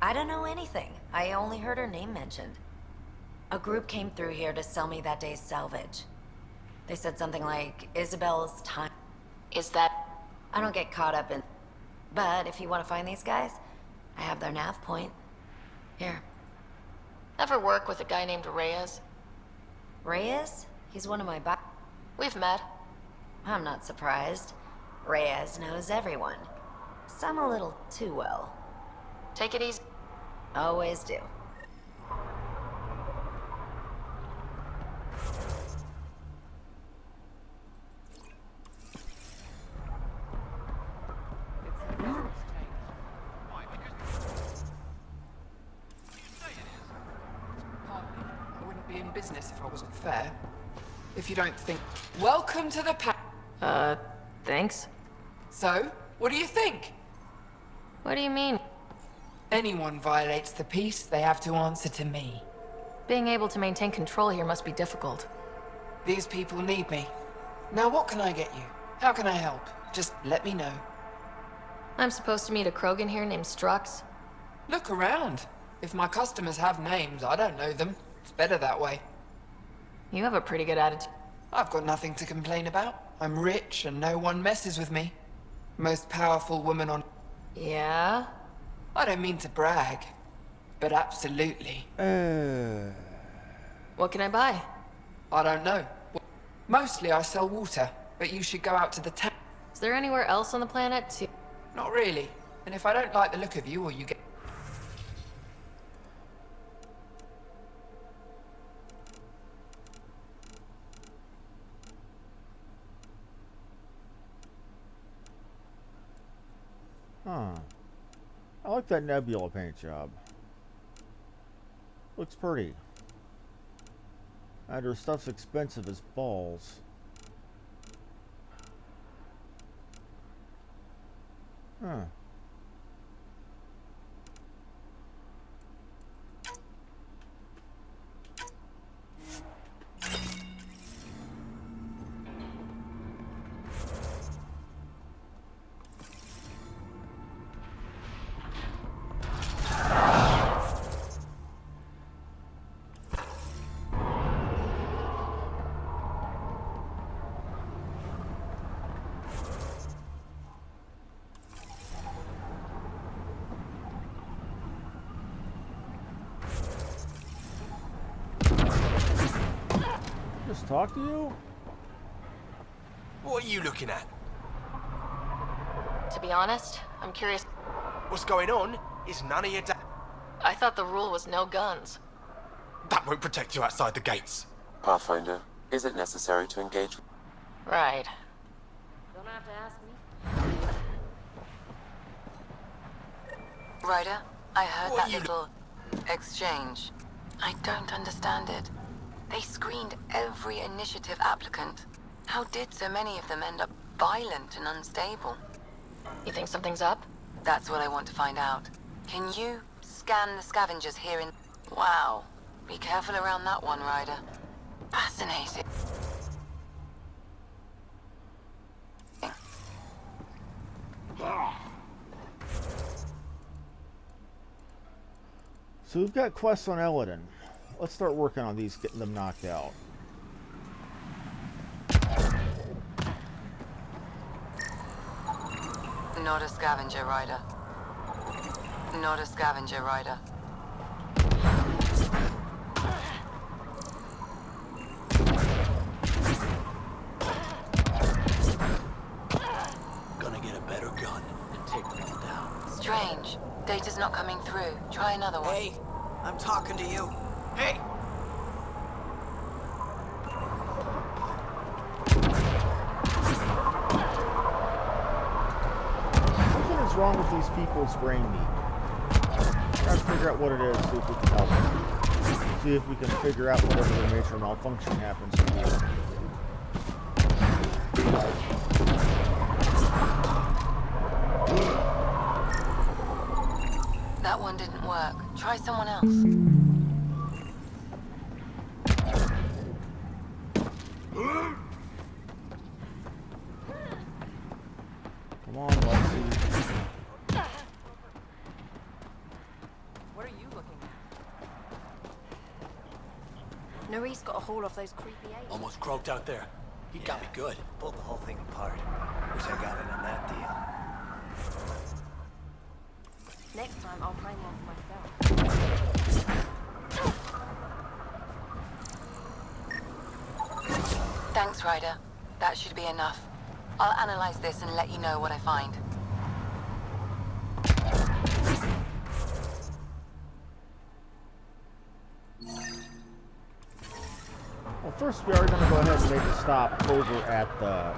I don't know anything. I only heard her name mentioned. A group came through here to sell me that day's salvage. They said something like, Isabel's time. Is that... I don't get caught up in... But if you want to find these guys, I have their nav point. Here. Ever work with a guy named Reyes? Reyes? He's one of my We've met. I'm not surprised. Reyes knows everyone. Some a little too well. Take it easy. Always do. business if I wasn't fair. If you don't think... Welcome to the Thanks. So, what do you think? What do you mean? Anyone violates the peace, they have to answer to me. Being able to maintain control here must be difficult. These people need me. Now what can I get you? How can I help? Just let me know. I'm supposed to meet a Krogan here named Strux. Look around. If my customers have names, I don't know them. It's better that way. You have a pretty good attitude. I've got nothing to complain about. I'm rich and no one messes with me. Most powerful woman on... Yeah? I don't mean to brag, but absolutely. What can I buy? I don't know. Mostly I sell water, but you should go out to the town. Is there anywhere else on the planet to... Not really. And if I don't like the look of you or you get... Huh. I like that nebula paint job. Looks pretty. And her stuff's expensive as balls. Huh. Just talk to you? What are you looking at? To be honest, I'm curious. What's going on is none of your I thought the rule was no guns. That won't protect you outside the gates. Pathfinder, is it necessary to engage? Right. Don't have to ask me. Ryder, I heard that little exchange. I don't understand it. They screened every initiative applicant. How did so many of them end up violent and unstable? You think something's up? That's what I want to find out. Can you scan the scavengers here in... Wow. Be careful around that one, Ryder. Fascinating. So we've got quests on Elladan. Let's start working on these, getting them knocked out. Not a scavenger, Ryder. Not a scavenger, Ryder. Gonna get a better gun and take them all down. Strange. Data's not coming through. Try another one. Hey, I'm talking to you. Hey! What is wrong with these people's brain meat? Try to figure out what it is, see if we can help them. See if we can figure out whatever their major malfunction happens to be. That one didn't work. Try someone else. Come on, Lexi. What are you looking at? Nerys got a hold of those creepy aliens. Almost croaked out there. He got me good. Pulled the whole thing apart. Wish I got in on that deal. Next time I'll claim one for myself. Thanks, Ryder. That should be enough. I'll analyze this and let you know what I find. Well, first we are going to go ahead and make a stop over at the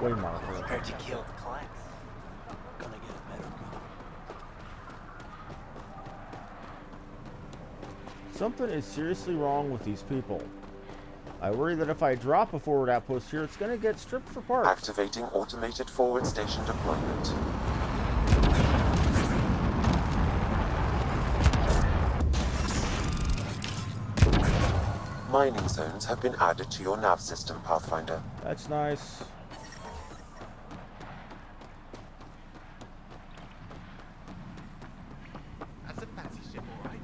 way marker. Heard you killed the class. Gonna get a better gun. Something is seriously wrong with these people. I worry that if I drop a forward outpost here, it's going to get stripped for parts. Activating automated forward station deployment. Mining zones have been added to your nav system, Pathfinder. That's nice. That's a fancy ship, all right.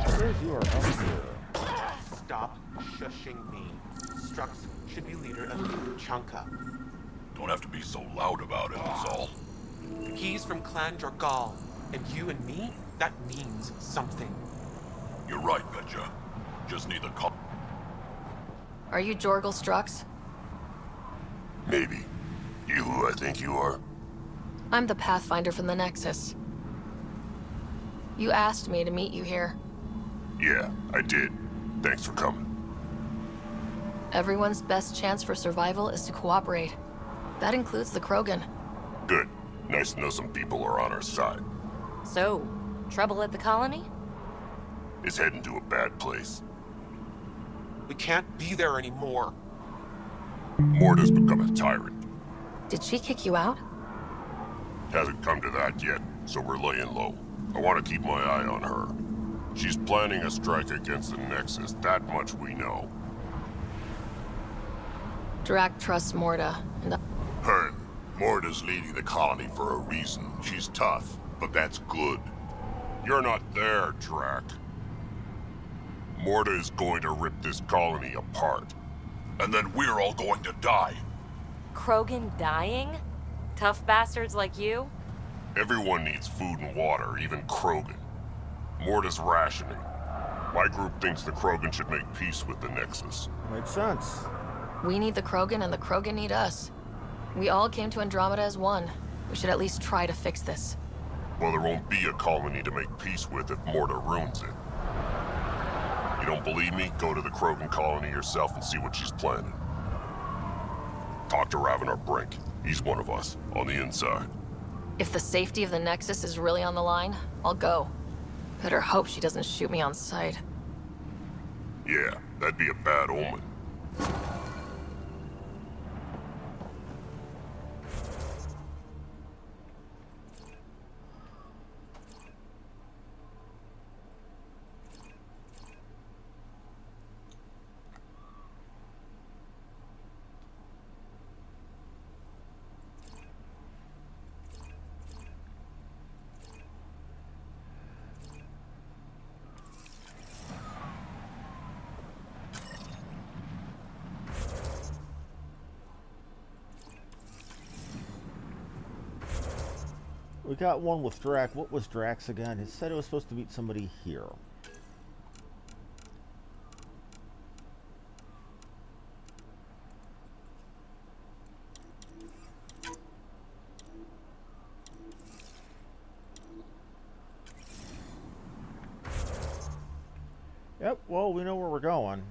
Says you are up here. Stop shushing me. Strux should be leader of Chanka. Don't have to be so loud about it, is all. He's from Clan Jorgal, and you and me, that means something. You're right, Betcha. Just need the cop. Are you Jorgal Strux? Maybe. You who I think you are? I'm the Pathfinder from the Nexus. You asked me to meet you here. Yeah, I did. Thanks for coming. Everyone's best chance for survival is to cooperate. That includes the Krogan. Good. Nice to know some people are on our side. So, trouble at the colony? It's heading to a bad place. We can't be there anymore. Morta's become a tyrant. Did she kick you out? Hasn't come to that yet, so we're laying low. I want to keep my eye on her. She's planning a strike against the Nexus, that much we know. Drac trusts Morta, and Hearn, Morta's leading the colony for a reason. She's tough, but that's good. You're not there, Drac. Morta is going to rip this colony apart. And then we're all going to die. Krogan dying? Tough bastards like you? Everyone needs food and water, even Krogan. Morta's rationing. My group thinks the Krogan should make peace with the Nexus. Makes sense. we need the Krogan and the Krogan need us. We all came to Andromeda as one. We should at least try to fix this. Well, there won't be a colony to make peace with if Morta ruins it. You don't believe me? Go to the Krogan colony yourself and see what she's planning. Talk to Ravenar Brink. He's one of us, on the inside. If the safety of the Nexus is really on the line, I'll go. Better hope she doesn't shoot me on sight. Yeah, that'd be a bad omen. We got one with Drac. What was Drac's again? It said it was supposed to meet somebody here. Yep, well, we know where we're going.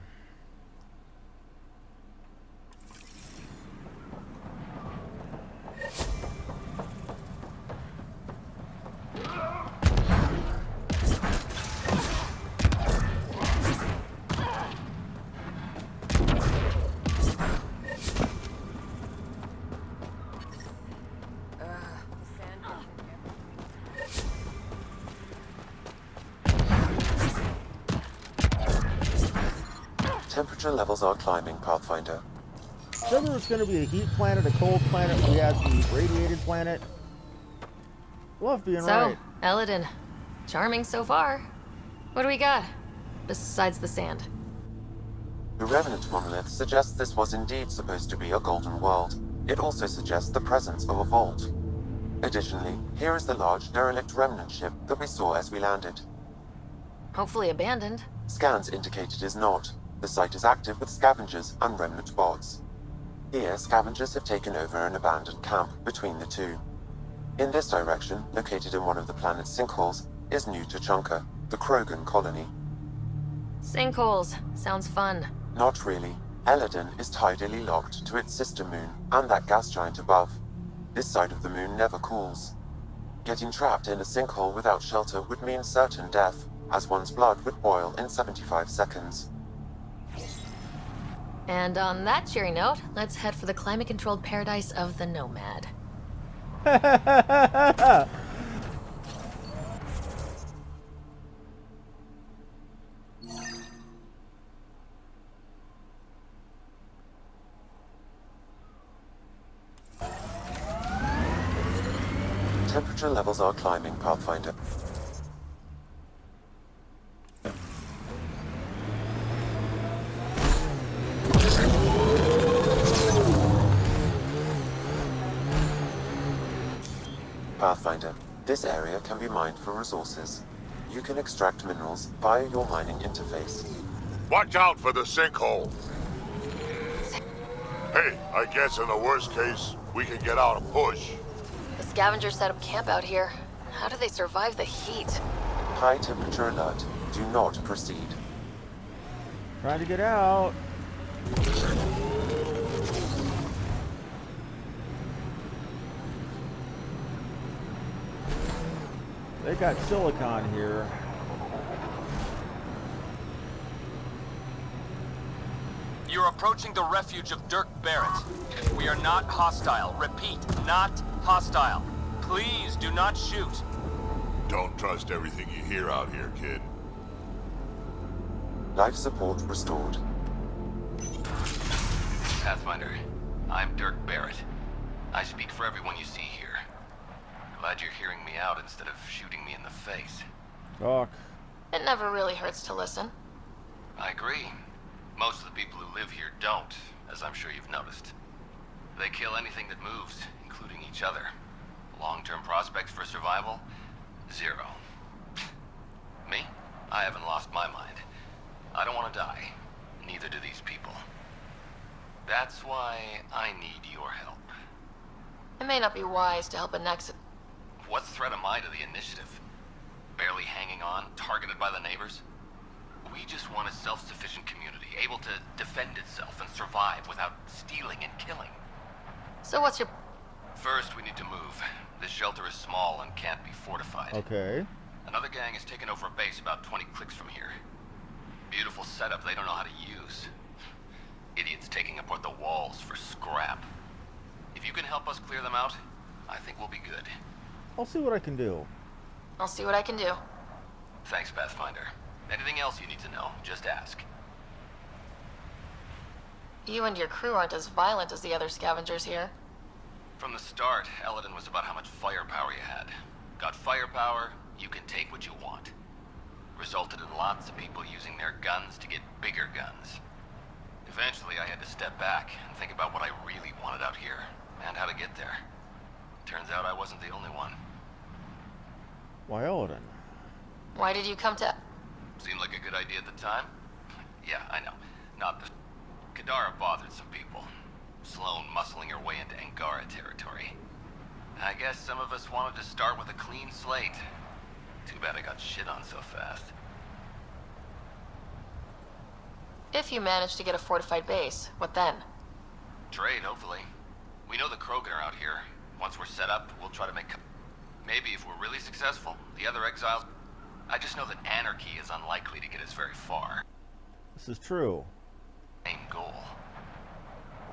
Temperature levels are climbing, Pathfinder. Said there was going to be a heat planet, a cold planet. We had the radiated planet. Love being right. So, Elladan. Charming so far. What do we got? Besides the sand. The Revenant monolith suggests this was indeed supposed to be a golden world. It also suggests the presence of a vault. Additionally, here is the large derelict remnant ship that we saw as we landed. Hopefully abandoned. Scans indicate it is not. The site is active with scavengers and remnant bots. Here, scavengers have taken over an abandoned camp between the two. In this direction, located in one of the planet's sinkholes, is new to Chunka, the Krogan colony. Sinkholes. Sounds fun. Not really. Elladan is tidally locked to its sister moon and that gas giant above. This side of the moon never cools. Getting trapped in a sinkhole without shelter would mean certain death, as one's blood would boil in 75 seconds. And on that cheery note, let's head for the climate-controlled paradise of the Nomad. Temperature levels are climbing, Pathfinder. Pathfinder, this area can be mined for resources. You can extract minerals via your mining interface. Watch out for the sinkhole. Hey, I guess in the worst case, we can get out and push. The scavengers set up camp out here. How do they survive the heat? High temperature alert. Do not proceed. Trying to get out. They got silicon here. You're approaching the refuge of Dirk Barrett. We are not hostile. Repeat, not hostile. Please do not shoot. Don't trust everything you hear out here, kid. Life support restored. Pathfinder, I'm Dirk Barrett. I speak for everyone you see here. Glad you're hearing me out instead of shooting me in the face. Talk. It never really hurts to listen. I agree. Most of the people who live here don't, as I'm sure you've noticed. They kill anything that moves, including each other. Long-term prospects for survival? Zero. Me? I haven't lost my mind. I don't want to die. Neither do these people. That's why I need your help. It may not be wise to help a Nexus. What threat am I to the initiative? Barely hanging on, targeted by the neighbors? We just want a self-sufficient community, able to defend itself and survive without stealing and killing. So what's your... First, we need to move. This shelter is small and can't be fortified. Okay. Another gang has taken over a base about 20 clicks from here. Beautiful setup they don't know how to use. Idiots taking apart the walls for scrap. If you can help us clear them out, I think we'll be good. I'll see what I can do. I'll see what I can do. Thanks, Pathfinder. Anything else you need to know, just ask. You and your crew aren't as violent as the other scavengers here. From the start, Elladan was about how much firepower you had. Got firepower, you can take what you want. Resulted in lots of people using their guns to get bigger guns. Eventually, I had to step back and think about what I really wanted out here, and how to get there. Turns out I wasn't the only one. Why Elladan? Why did you come to... Seemed like a good idea at the time? Yeah, I know. Not the... Kadara bothered some people. Sloane muscling her way into Angara territory. I guess some of us wanted to start with a clean slate. Too bad I got shit on so fast. If you manage to get a fortified base, what then? Trade, hopefully. We know the Krogan are out here. Once we're set up, we'll try to make... Maybe if we're really successful, the other exiles... I just know that anarchy is unlikely to get us very far. This is true. Same goal.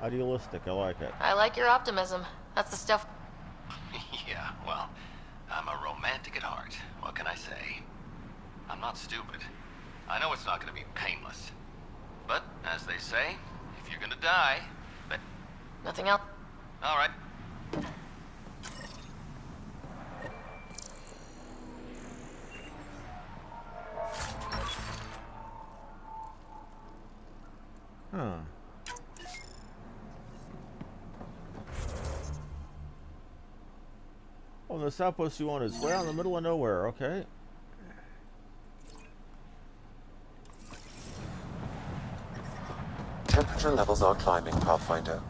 Idealistic, I like it. I like your optimism. That's the stuff... Yeah, well, I'm a romantic at heart. What can I say? I'm not stupid. I know it's not going to be painless. But, as they say, if you're going to die... But... Nothing else? All right. Huh. Oh, the outpost you want is way out in the middle of nowhere, okay. Temperature levels are climbing, Pathfinder.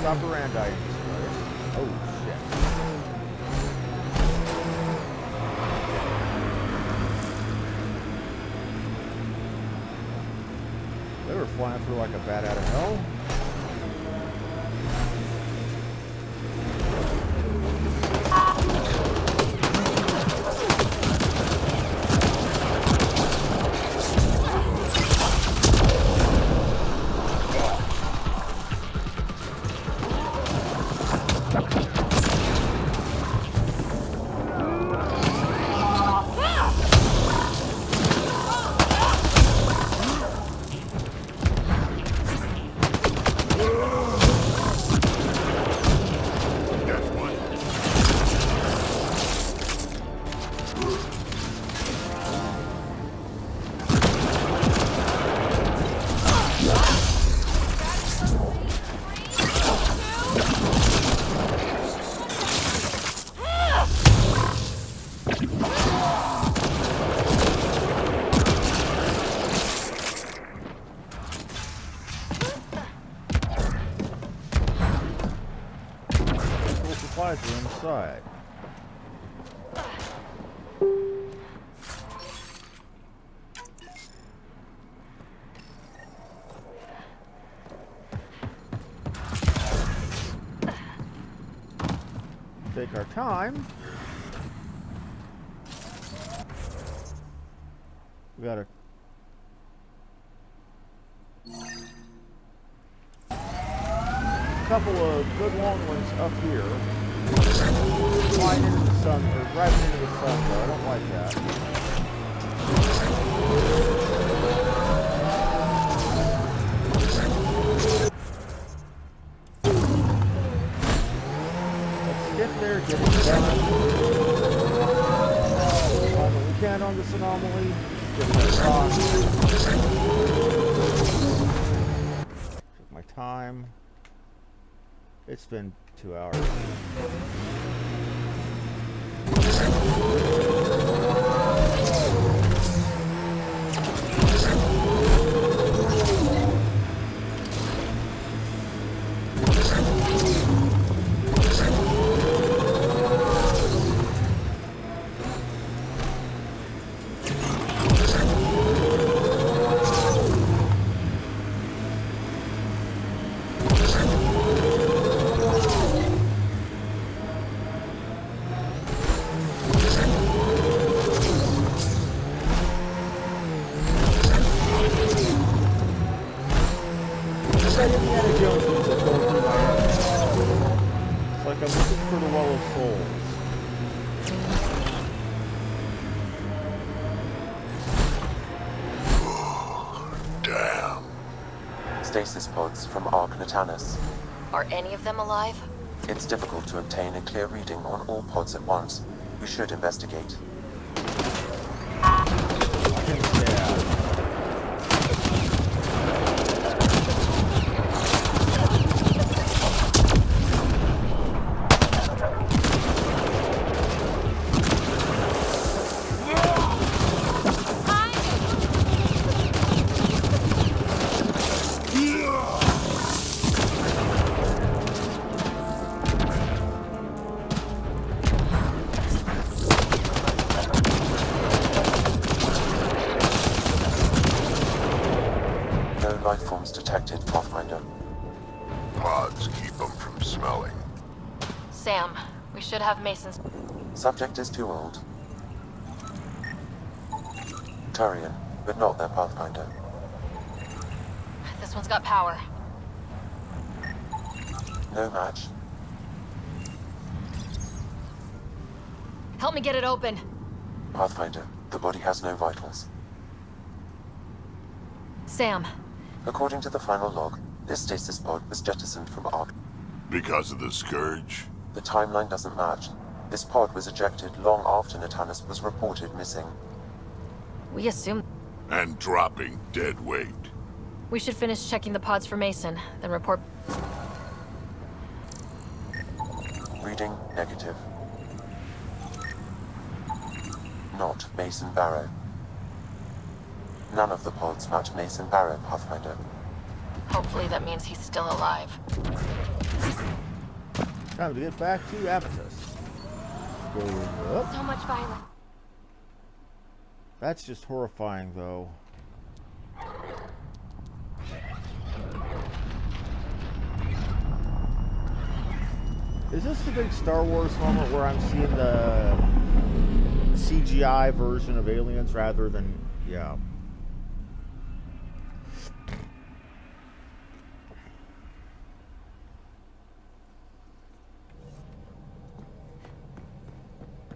operandi in this place. Oh, shit. They were flying through like a bat out of hell. Supplies are inside. Take our time. We got a couple of good long ones up here. Flying into the sun, or driving into the sun, though. I don't like that. Let's get there, get it done. All that we can on this anomaly. Get it across. Took my time. It's been 2 hours. Stasis pods from Ark Natanus. Are any of them alive? It's difficult to obtain a clear reading on all pods at once. We should investigate. Detected, Pathfinder. Pods keep them from smelling. Sam, we should have Mason's... Subject is too old. Turian, but not their Pathfinder. This one's got power. No match. Help me get it open. Pathfinder, the body has no vitals. Sam. According to the final log, this stasis pod was jettisoned from Ark. Because of the Scourge? The timeline doesn't match. This pod was ejected long after Natanus was reported missing. We assume... And dropping dead weight. We should finish checking the pods for Mason, then report... Reading negative. Not Mason Barrow. None of the pods match Mason Barrow, Pathfinder. Hopefully that means he's still alive. Time to get back to Avitus. Going up. So much violence. That's just horrifying, though. Is this the big Star Wars moment where I'm seeing the CGI version of aliens rather than... yeah.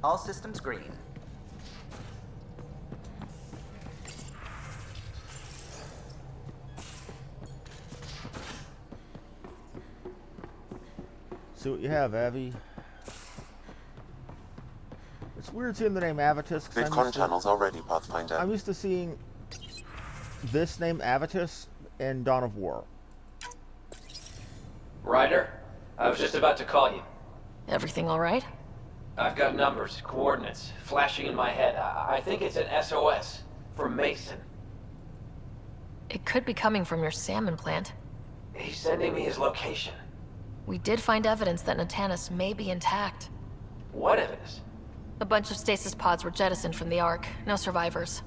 All systems green. See what you have, Avi. It's weird seeing the name Avitus. Bitcoin channels already, Pathfinder. I'm used to seeing this name Avitus in Dawn of War. Ryder, I was just about to call you. Everything all right? I've got numbers, coordinates, flashing in my head. I think it's an SOS from Mason. It could be coming from your salmon plant. He's sending me his location. We did find evidence that Natanus may be intact. What evidence? A bunch of stasis pods were jettisoned from the Ark. No survivors.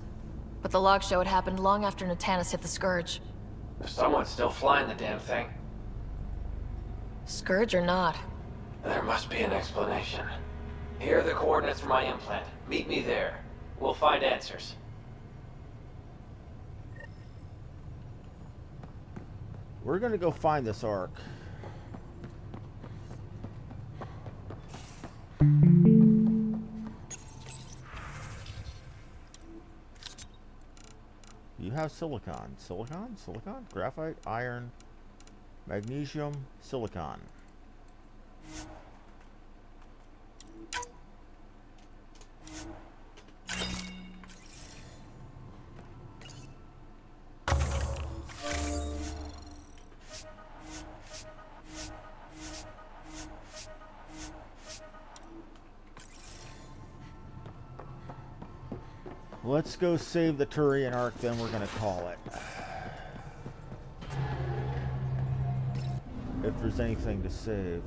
But the logs show it happened long after Natanus hit the Scourge. Someone's still flying the damn thing. Scourge or not. There must be an explanation. Here are the coordinates for my implant. Meet me there. We'll find answers. We're gonna go find this Ark. You have silicon. Silicon? Silicon? Graphite? Iron? Magnesium? Silicon. Let's go save the Turian Ark, then we're gonna call it. If there's anything to save.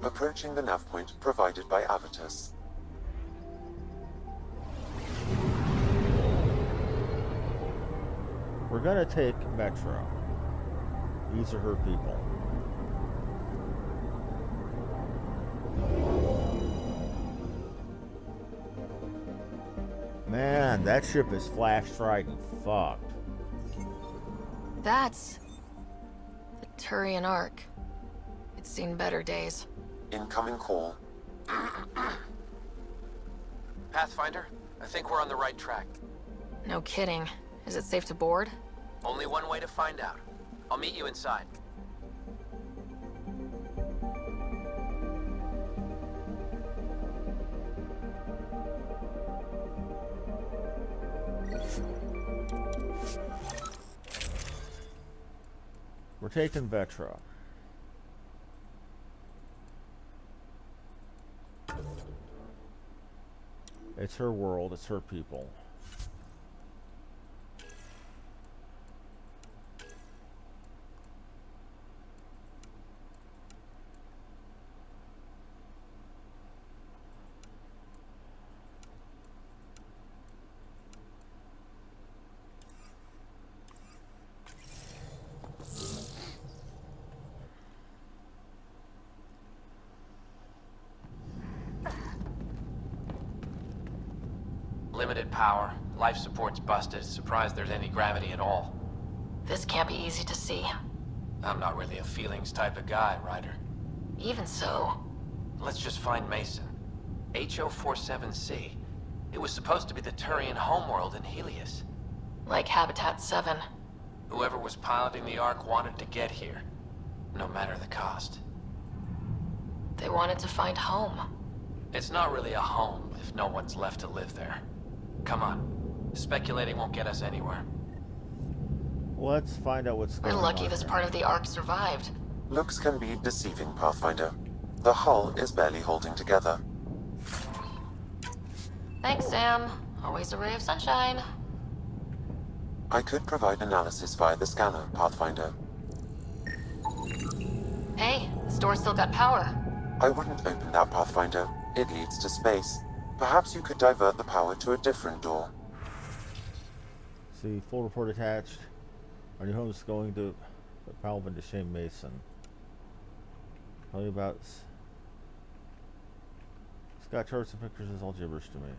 Approaching the nav point provided by Avitus. We're gonna take Metro. These are her people. Man, that ship is flash fried and fucked. That's the Turian Ark. It's seen better days. Incoming call. Pathfinder, I think we're on the right track. No kidding. Is it safe to board? Only one way to find out. I'll meet you inside. We're taking Vetra. It's her world, it's her people. Limited power. Life support's busted. Surprised there's any gravity at all. This can't be easy to see. I'm not really a feelings type of guy, Ryder. Even so. Let's just find Mason. HO47C. It was supposed to be the Turian homeworld in Helios. Like Habitat 7. Whoever was piloting the Ark wanted to get here, no matter the cost. They wanted to find home. It's not really a home if no one's left to live there. Come on. Speculating won't get us anywhere. Let's find out what's going on. We're lucky this part of the Ark survived. Looks can be deceiving, Pathfinder. The hull is barely holding together. Thanks, Sam. Always a ray of sunshine. I could provide analysis via the scanner, Pathfinder. Hey, the store's still got power. I wouldn't open that, Pathfinder. It leads to space. Perhaps you could divert the power to a different door. See, full report attached. Our new home is going to Palvin to Shane Mason. Tell you about Scott charts and pictures is all gibberish to me.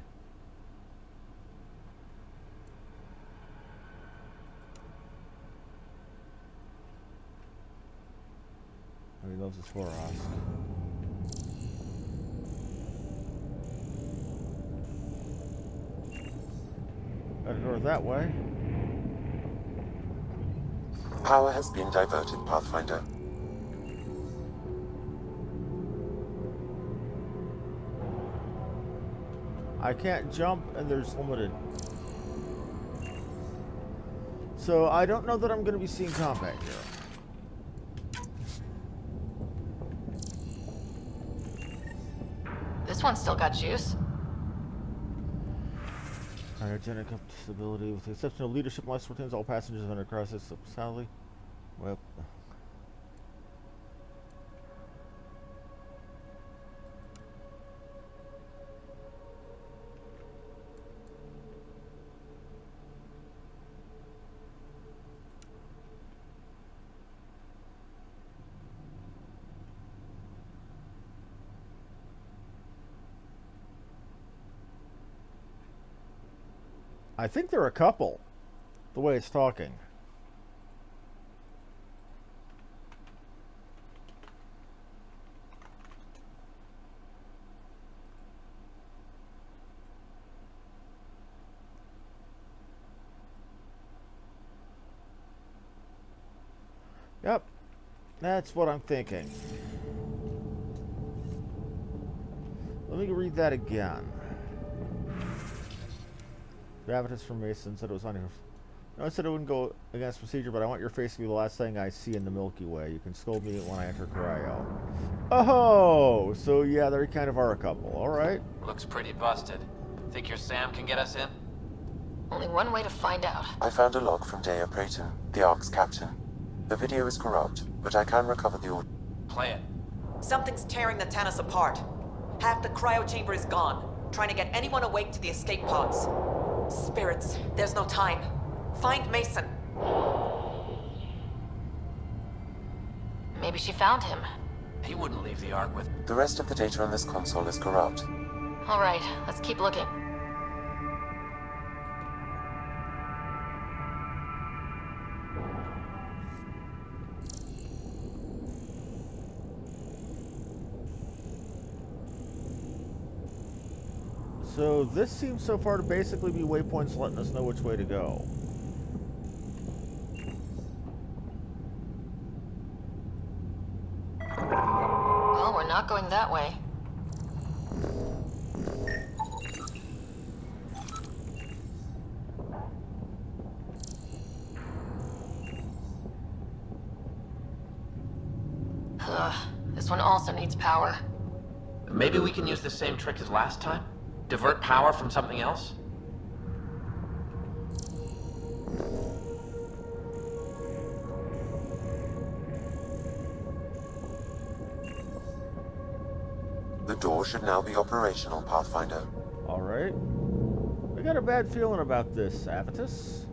He loves his floor house. Gotta go that way. Power has been diverted, Pathfinder. I can't jump and there's limited. So I don't know that I'm going to be seeing combat here. This one's still got juice. Cryogenic up to stability. With the exception of leadership, life retains all passengers under crisis. Sadly, well. I think they're a couple, the way it's talking. Yep, that's what I'm thinking. Let me read that again. Gravitas from Mason said it was on here. No, I said it wouldn't go against procedure, but I want your face to be the last thing I see in the Milky Way. You can scold me when I enter cryo. Oh, so yeah, they kind of are a couple. All right. Looks pretty busted. Think your Sam can get us in? Only one way to find out. I found a log from Dea Prayton, the Ark's captain. The video is corrupt, but I can recover the audio. Play it. Something's tearing the Tannis apart. Half the cryo chamber is gone. Trying to get anyone awake to the escape pods. Spirits, there's no time. Find Mason. Maybe she found him. He wouldn't leave the Ark with... The rest of the data on this console is corrupt. All right, let's keep looking. So this seems so far to basically be waypoints letting us know which way to go. Well, we're not going that way. This one also needs power. Maybe we can use the same trick as last time? Divert power from something else? The door should now be operational, Pathfinder. All right. I got a bad feeling about this, Avitus.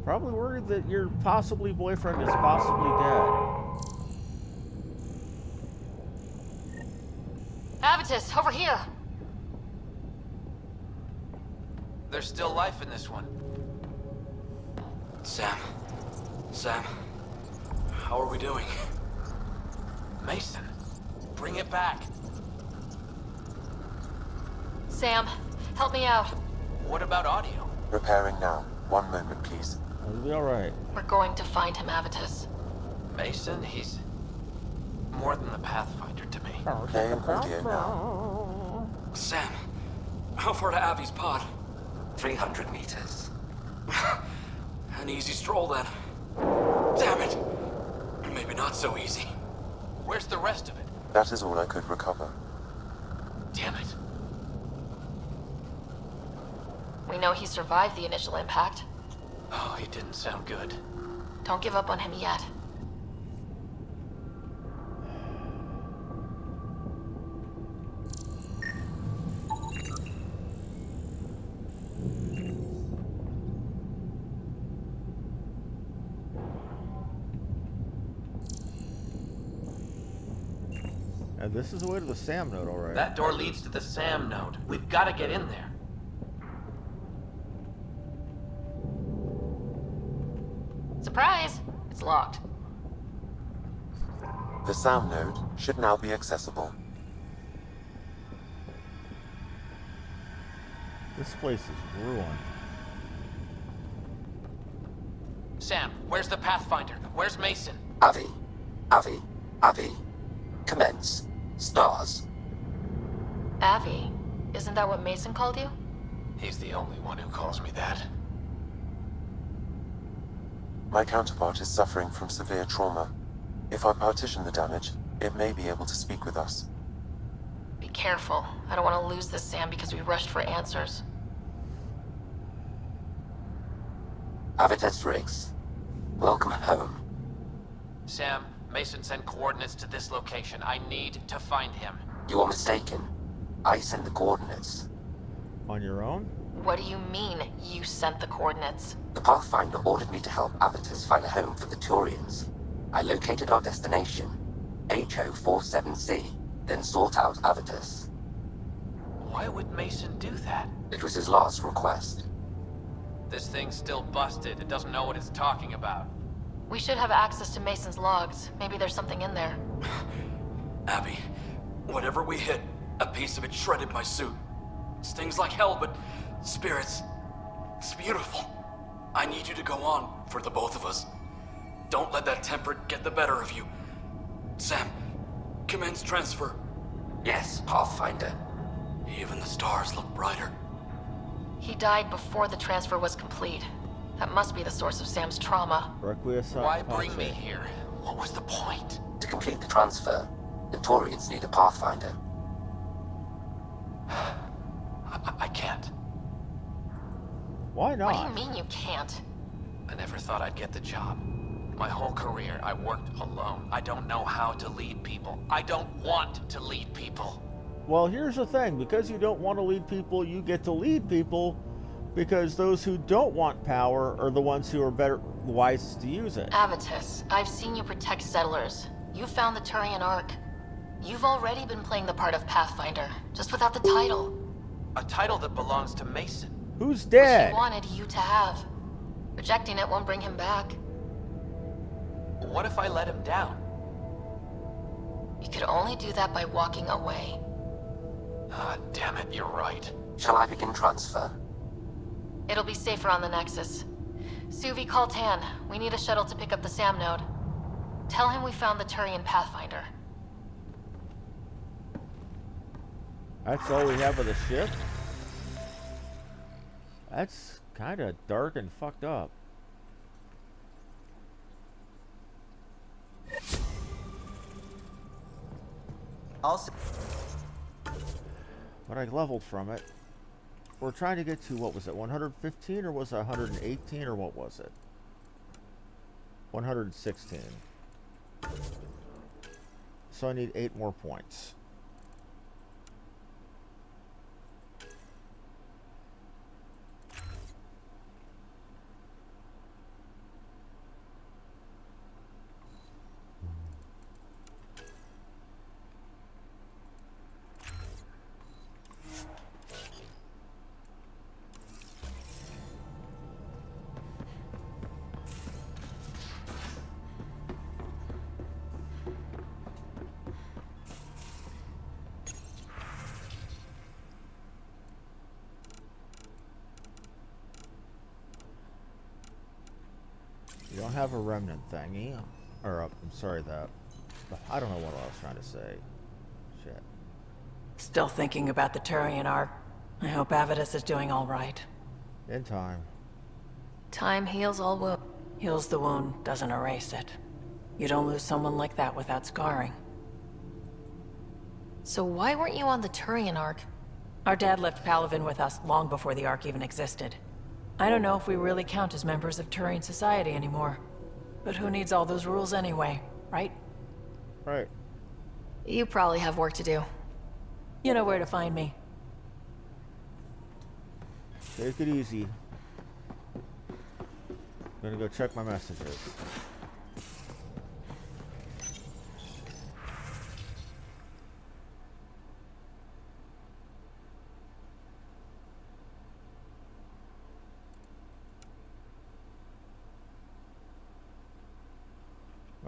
Probably worried that your possibly boyfriend is possibly dead. Avitus, over here! There's still life in this one. Sam. How are we doing? Mason, bring it back. Sam, help me out. What about audio? Repairing now. 1 moment, please. It'll be alright. We're going to find him, Avitus. Mason, he's more than the Pathfinder to me. Playing audio now. Sam, how far to Abby's pod? 300 meters. An easy stroll then. Damn it! Maybe not so easy. Where's the rest of it? That is all I could recover. Damn it. We know he survived the initial impact. Oh, he didn't sound good. Don't give up on him yet. And this is the way to the Sam node, alright. That door leads to the Sam node. We've got to get in there. Surprise! It's locked. The Sam node should now be accessible. This place is ruined. Sam, where's the Pathfinder? Where's Mason? Avi. Commence. Stars. Avi, isn't that what Mason called you? He's the only one who calls me that. My counterpart is suffering from severe trauma. If I partition the damage, it may be able to speak with us. Be careful. I don't want to lose this Sam because we rushed for answers. Avitus Riggs. Welcome home. Sam, Mason sent coordinates to this location. I need to find him. You are mistaken. I sent the coordinates. On your own? What do you mean, you sent the coordinates? The Pathfinder ordered me to help Avitus find a home for the Turians. I located our destination, HO47C, then sought out Avitus. Why would Mason do that? It was his last request. This thing's still busted. It doesn't know what it's talking about. We should have access to Mason's logs. Maybe there's something in there. Abby, whatever we hit, a piece of it shredded my suit. Stings like hell, but spirits, it's beautiful. I need you to go on, for the both of us. Don't let that temper get the better of you. Sam, commence transfer. Yes, Pathfinder. Even the stars look brighter. He died before the transfer was complete. That must be the source of Sam's trauma. Why bring me here? What was the point? To complete the transfer, the Turians need a Pathfinder. I can't. Why not? What do you mean you can't? I never thought I'd get the job. My whole career, I worked alone. I don't know how to lead people. I don't want to lead people. Well, here's the thing. Because you don't want to lead people, you get to lead people. Because those who don't want power are the ones who are better, wisest to use it. Avitus, I've seen you protect settlers. You found the Turian Ark. You've already been playing the part of Pathfinder, just without the title. A title that belongs to Mason. Who's dead? Which he wanted you to have. Rejecting it won't bring him back. What if I let him down? You could only do that by walking away. Ah, damn it, you're right. Shall I begin transfer? It'll be safer on the Nexus. Suvi, call Tan. We need a shuttle to pick up the Sam node. Tell him we found the Turian Pathfinder. That's all we have of the ship? That's kind of dark and fucked up. Also, But I leveled from it. We're trying to get to, what was it, 115 or was it 118 or what was it? 116. So I need 8 more points. You don't have a remnant thingy. Or, I'm sorry, that. I don't know what I was trying to say. Shit. Still thinking about the Turian arc. I hope Avitus is doing all right. In time. Time heals all wounds. Heals the wound, doesn't erase it. You don't lose someone like that without scarring. So why weren't you on the Turian arc? Our dad left Palavin with us long before the arc even existed. I don't know if we really count as members of Turian society anymore. But who needs all those rules anyway, right? Right. You probably have work to do. You know where to find me. Take it easy. I'm gonna go check my messages.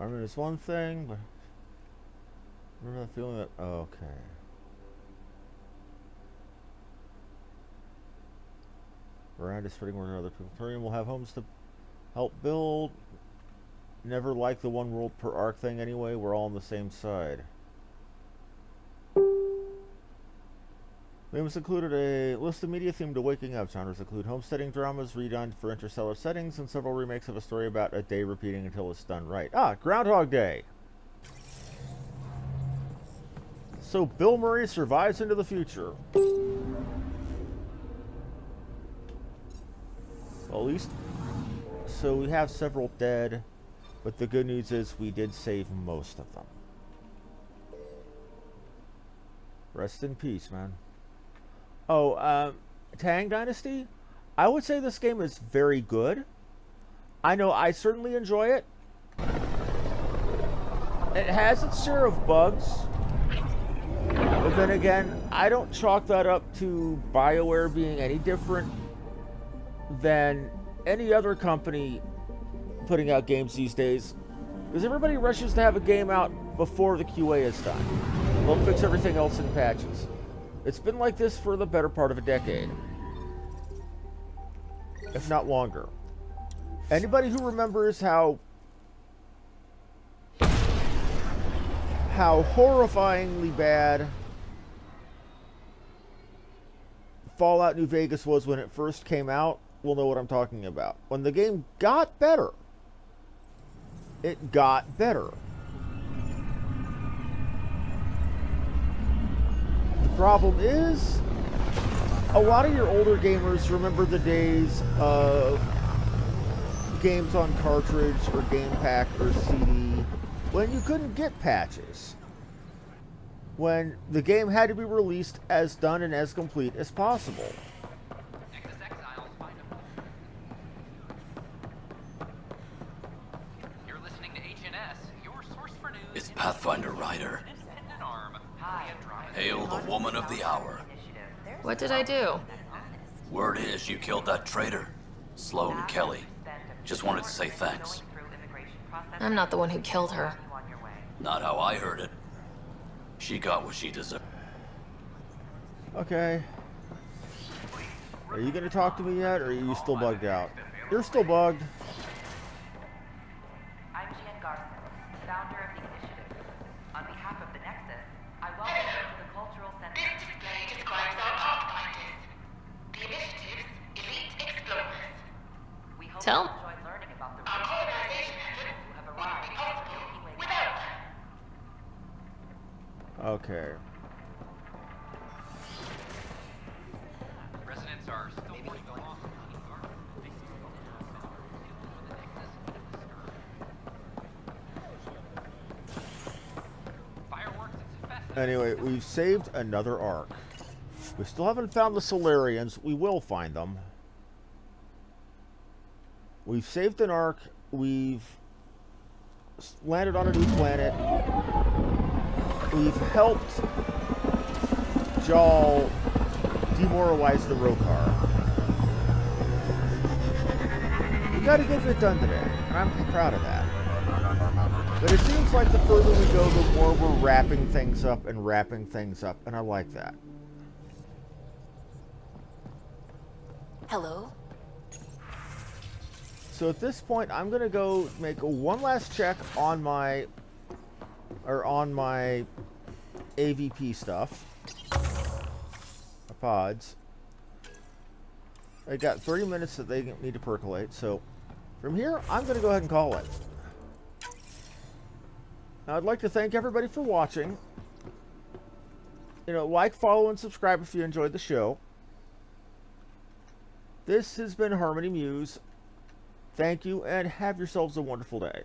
I mean, it's one thing, but I remember that feeling that, oh, okay. Around is spreading where other people. Turian will have homes to help build. Never like the one world per arc thing anyway. We're all on the same side. Themes included a list of media themed to waking up. Genres include homesteading dramas, redone for interstellar settings, and several remakes of a story about a day repeating until it's done right. Ah, Groundhog Day! So Bill Murray survives into the future. Well, at least... So we have several dead, but the good news is we did save most of them. Rest in peace, man. Oh, Tang Dynasty? I would say this game is very good. I know I certainly enjoy it. It has its share of bugs. But then again, I don't chalk that up to Bioware being any different than any other company putting out games these days. Because everybody rushes to have a game out before the QA is done. They'll fix everything else in patches. It's been like this for the better part of a decade. If not longer. Anybody who remembers how horrifyingly bad Fallout New Vegas was when it first came out will know what I'm talking about. When the game got better, it got better. The problem is, a lot of your older gamers remember the days of games on cartridge or game pack or CD when you couldn't get patches. When the game had to be released as done and as complete as possible. It's Pathfinder Ryder. Hail the woman of the hour. What did I do? Word is you killed that traitor, Sloane Kelly. Just wanted to say thanks. I'm not the one who killed her. Not how I heard it. She got what she deserved. Okay. Are you gonna talk to me yet, or are you still bugged out? You're still bugged. I'm Jan Garson, founder of the initiative. On behalf of the Nexus, I welcome you to the Cultural Center. This display describes our pathfinders, the initiative's elite explorers. We hope you enjoy learning about the our colonization efforts who have arrived without them. Okay. Residents are still mourning the loss of Anyway, we've saved another arc. We still haven't found the Solarians. We will find them. We've saved an arc. We've landed on a new planet. We've helped Jal demoralize the Rokar. We got a good bit done today, and I'm proud of that. But it seems like the further we go, the more we're wrapping things up, and I like that. So at this point, I'm gonna go make one last check on my AVP stuff. My pods. I got 30 minutes that they need to percolate, so from here, I'm gonna go ahead and call it. Now, I'd like to thank everybody for watching. You know, like, follow, and subscribe if you enjoyed the show. This has been Harmony Muse. Thank you, and have yourselves a wonderful day.